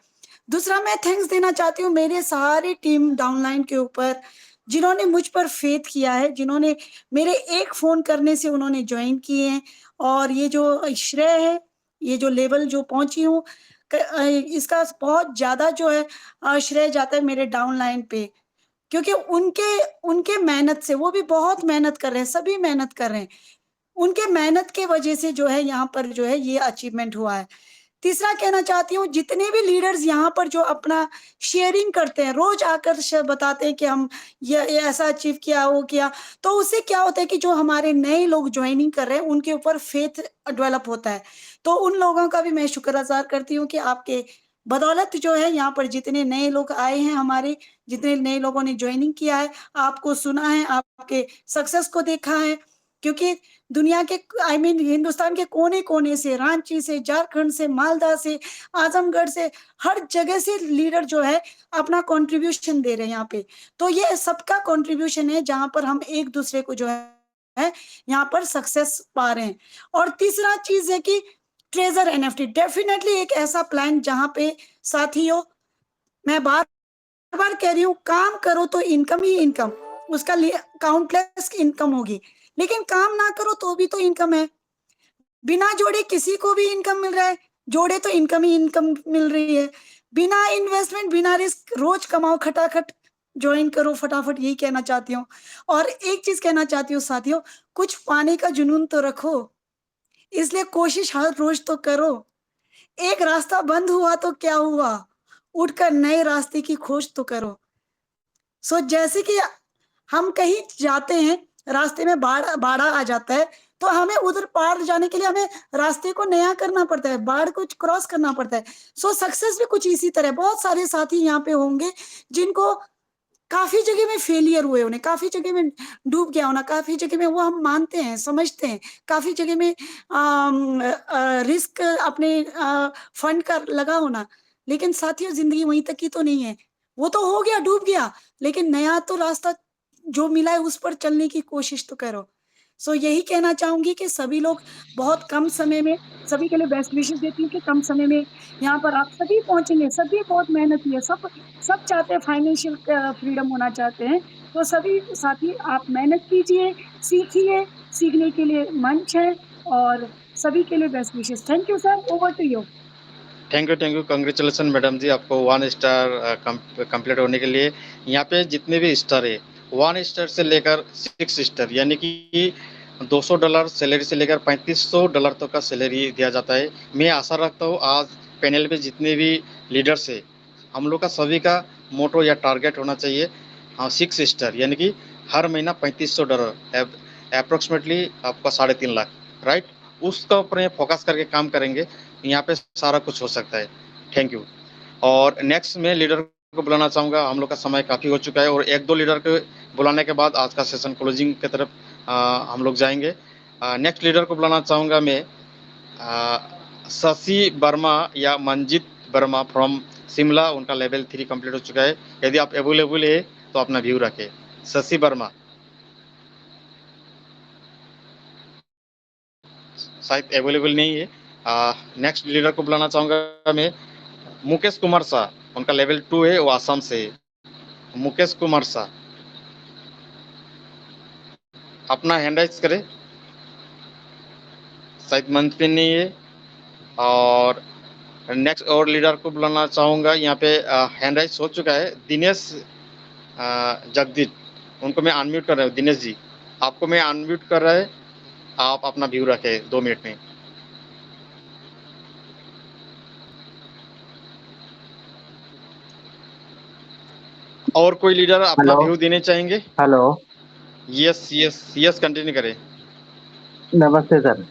दूसरा मैं थैंक्स देना चाहती हूँ मेरे सारे टीम डाउनलाइन के ऊपर, जिन्होंने मुझ पर फेथ किया है, जिन्होंने मेरे एक फ़ोन करने से उन्होंने जॉइन किए हैं, और ये जो श्रेय है, ये जो लेवल जो पहुँची हूँ इसका बहुत ज़्यादा जो है श्रेय जाता है मेरे डाउनलाइन पे। क्योंकि उनके उनके मेहनत से, वो भी बहुत मेहनत कर रहे हैं, सभी मेहनत कर रहे हैं। उनके मेहनत के वजह से जो है यहाँ पर जो है ये अचीवमेंट हुआ है। तीसरा कहना चाहती हूँ, जितने भी लीडर्स यहाँ पर जो अपना शेयरिंग करते हैं, रोज़ आकर बताते हैं कि हम ये ऐसा अचीव किया, वो किया, तो उससे क्या होता है कि जो हमारे नए लोग जॉइनिंग कर रहे हैं, उनके ऊपर फेथ डेवलप होता है। तो उन लोगों का भी मैं शुक्रगुज़ार करती हूँ कि आपके बदौलत जो है यहाँ पर जितने नए लोग आए हैं हमारे, जितने नए लोगों ने जॉइनिंग किया है, आपको सुना है, आपके सक्सेस को देखा है। क्योंकि दुनिया के हिंदुस्तान के कोने-कोने से, रांची से, झारखंड से, मालदा से, आजमगढ़ से, हर जगह से लीडर जो है अपना कंट्रीब्यूशन दे रहे हैं यहाँ पे। तो ये सबका कंट्रीब्यूशन है जहाँ पर हम एक-दूसरे को जो है यहाँ पर सक्सेस पा रहे हैं। और तीसरा चीज़ है कि ट्रेज़र एनएफटी डेफ़िनेटली एक ऐसा प्लान जहाँ पे साथियों, मैं बार-बार कह रही हूँ, काम करो तो इनकम ही इनकम, उसका लिए काउंटलेस इनकम होगी। लेकिन काम ना करो तो भी तो इनकम है। बिना जोड़े किसी को भी इनकम मिल रहा है, जोड़े तो इनकम ही इनकम मिल रही है। बिना इन्वेस्टमेंट, बिना रिस्क, रोज़ कमाओ खटाखट, जॉइन करो फटाफट, यही कहना चाहती हूँ। और एक चीज़ कहना चाहती हूँ साथियों, कुछ पाने का जुनून तो रखो, इसलिए कोशिश हर रोज़ तो करो। एक रास्ता बंद हुआ तो क्या हुआ? उठकर नए रास्ते की खोज तो करो। जैसे कि हम कहीं जाते हैं, रास्ते में बाड़ा आ जाता है, तो हमें उधर पार जाने के लिए हमें रास्ते को नया करना पड़ता है, बाढ़ को क्रॉस करना पड़ता है। सक्सेस भी कुछ इसी तरह, बहुत सारे साथी यहाँ पे होंगे, जिनको काफ़ी जगह में फेलियर हुए होने, काफ़ी जगह में डूब गया होना, काफ़ी जगह में वो हम मानते हैं, समझते हैं, काफ़ी जगह में रिस्क अपने फंड का लगा होना। लेकिन साथियों, ज़िंदगी वहीं तक की तो नहीं है। वो तो हो गया, डूब गया, लेकिन नया तो रास्ता जो मिला है उस पर चलने की कोशिश तो करो। यही कहना चाहूँगी कि सभी लोग बहुत कम समय में, सभी के लिए बेस्ट विशेस देती हूँ कि कम समय में यहाँ पर आप सभी पहुँचेंगे, सभी बहुत मेहनती है, सब सब चाहते हैं, फाइनेंशियल फ्रीडम होना चाहते हैं। तो सभी साथी आप मेहनत कीजिए, सीखिए, सीखने के लिए मंच है, और सभी के लिए best wishes. Thank you sir, over to you. Thank you, congratulation madam ji, आपको 1 स्टार कंप्लीट होने के लिए। यहाँ पे जितने भी स्टार है, 1 स्टार से लेकर 6 स्टार, यानी कि $200 सैलरी से लेकर $3500 तक का सैलरी दिया जाता है। मैं आशा रखता हूँ आज पैनल पे जितने भी लीडर्स है, हम लोग का सभी का मोटो या टारगेट होना चाहिए 6 स्टार, यानी कि हर महीना $3500, अप्रोक्सीमेटली आपका 3.5 लाख, राइट? उसका ऊपर फोकस करके काम करेंगे, यहाँ पे सारा कुछ हो सकता है। Thank you. और नेक्स्ट मैं लीडर को बुलाना चाहूँगा, हम लोग का समय काफ़ी हो चुका है, और 1-2 लीडर को बुलाने के बाद आज का सेशन क्लोजिंग की तरफ हम लोग जाएंगे। नेक्स्ट लीडर को बुलाना चाहूँगा मैं शशि वर्मा या मंजित वर्मा फ्रॉम शिमला, उनका लेवल 3 कंप्लीट हो चुका है। यदि आप अवेलेबल है तो अपना व्यू रखें। शशि वर्मा शायद अवेलेबल नहीं है। नेक्स्ट लीडर को बुलाना चाहूँगा मैं मुकेश कुमार शाह, उनका लेवल 2 है, वो आसाम से है। मुकेश कुमार शाह, अपना हैंड राइज करें, शायद मंच पे नहीं है। और नेक्स्ट और लीडर को बुलाना चाहूँगा, यहाँ पे हैंड राइज हो चुका है, दिनेश जगदीश, उनको मैं अनम्यूट कर रहा हूँ। दिनेश जी, आपको मैं अनम्यूट कर रहा है, आप अपना व्यू रखें 2 मिनट में। और कोई लीडर अपना व्यू देने चाहेंगे? Hello, yes yes yes, continue करें। नमस्ते सर।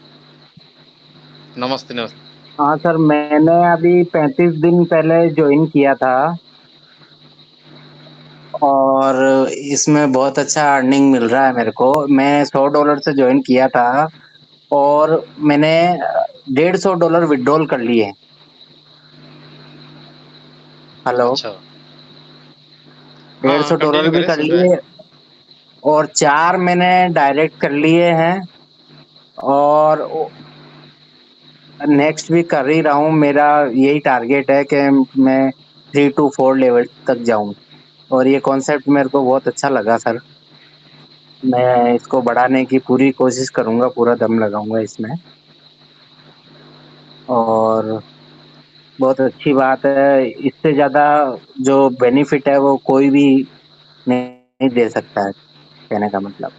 नमस्ते नमस्ते। हाँ सर, मैंने अभी 35 दिन पहले ज्वाइन किया था, और इसमें बहुत अच्छा अर्निंग मिल रहा है मेरे को। मैं $100 से ज्वाइन किया था, और मैंने $150 विड्रॉल कर लिए हैं। हेलो, अच्छा। हाँ, हाँ, $150 कंटिन्यू भी करें, कर सुन रहे हैं। लिए और 4 मैंने डायरेक्ट कर लिए हैं और नेक्स्ट भी कर ही रहा हूँ। मेरा यही टारगेट है कि मैं 3 टू 4 लेवल तक जाऊँ और ये कॉन्सेप्ट मेरे को बहुत अच्छा लगा सर। मैं इसको बढ़ाने की पूरी कोशिश करूँगा, पूरा दम लगाऊँगा इसमें और बहुत अच्छी बात है। इससे ज़्यादा जो बेनिफिट है वो कोई भी नहीं दे सकता है, कहने का मतलब।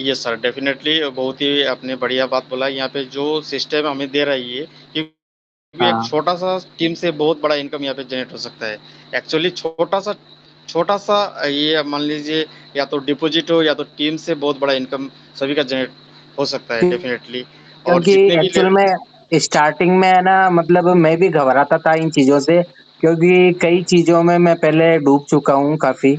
यस सर, डेफ़िनेटली बहुत ही आपने बढ़िया बात बोला। यहाँ पे जो सिस्टम हमें दे रहा है ये, क्योंकि एक हाँ, छोटा-सा टीम से बहुत बड़ा इनकम यहाँ पे जनरेट हो सकता है। एक्चुअली छोटा-सा ये मान लीजिए, या तो डिपॉज़िट हो या तो टीम से बहुत बड़ा इनकम सभी का जनरेट हो सकता है डेफ़िनेटली। और क्योंकि जितने भी एक्चुअल में स्टार्टिंग में है ना, मतलब मैं भी घबराता था इन चीज़ों से, क्योंकि कई चीज़ों में मैं पहले डूब चुका हूँ काफ़ी।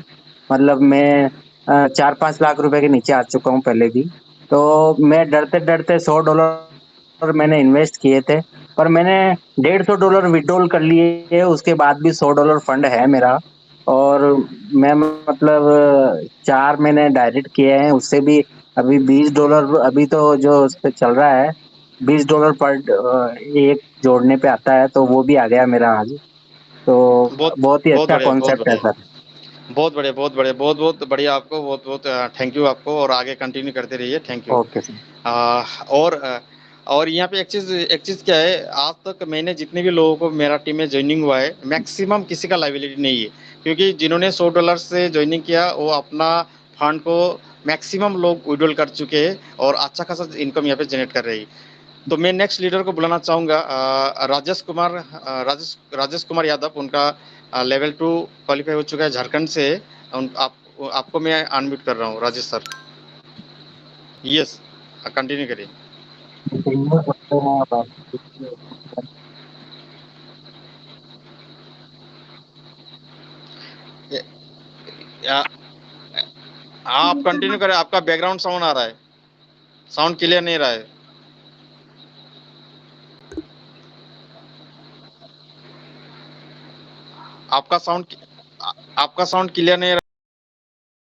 मतलब मैं 4-5 लाख रुपए के नीचे आ चुका हूँ पहले भी। तो मैं डरते-डरते $100 मैंने इन्वेस्ट किए थे, पर मैंने $150 विथड्रॉल कर लिए, उसके बाद भी $100 फंड है मेरा और मैं मतलब 4 मैंने डायरेक्ट किए हैं, उससे भी अभी $20 अभी तो जो उस पे चल रहा है, $20 एक जोड़ने पे आता है, तो वो भी आ गया मेरा आज। तो बहुत बहुत ही बहुत अच्छा बढ़िया, बहुत कॉन्सेप्ट है बढ़िया। सर। बहुत बढ़िया, बहुत बढ़िया। बहुत-बहुत बढ़िया आपको, बहुत-बहुत थैंक यू आपको, और आगे कंटिन्यू करते रहिए। Thank you. Okay sir. और और यहाँ पे एक चीज़ क्या है, आज तक मैंने जितने भी लोगों को मेरा टीम में जॉइनिंग हुआ है, मैक्सिमम किसी का लायबिलिटी नहीं है। क्योंकि जिन्होंने $100 से जॉइनिंग किया, वो अपना फंड को मैक्सिमम लोग विथड्रॉल कर चुके हैं और अच्छा खासा इनकम यहाँ पे जनरेट कर रही है। तो मैं नेक्स्ट लीडर को बुलाना चाहूँगा, राजेश कुमार यादव। उनका लेवल 2 क्वालीफाई हो चुका है झारखंड से। आपको मैं अनम्यूट कर रहा हूँ, राजेश सर। यस, कंटिन्यू करिए। कंटिन्यू करते हैं अब ये- या- आप कंटिन्यू करें, आपका बैकग्राउंड साउंड आ रहा है, साउंड क्लियर नहीं रहा है। आपका साउंड आपका साउंड क्लियर नहीं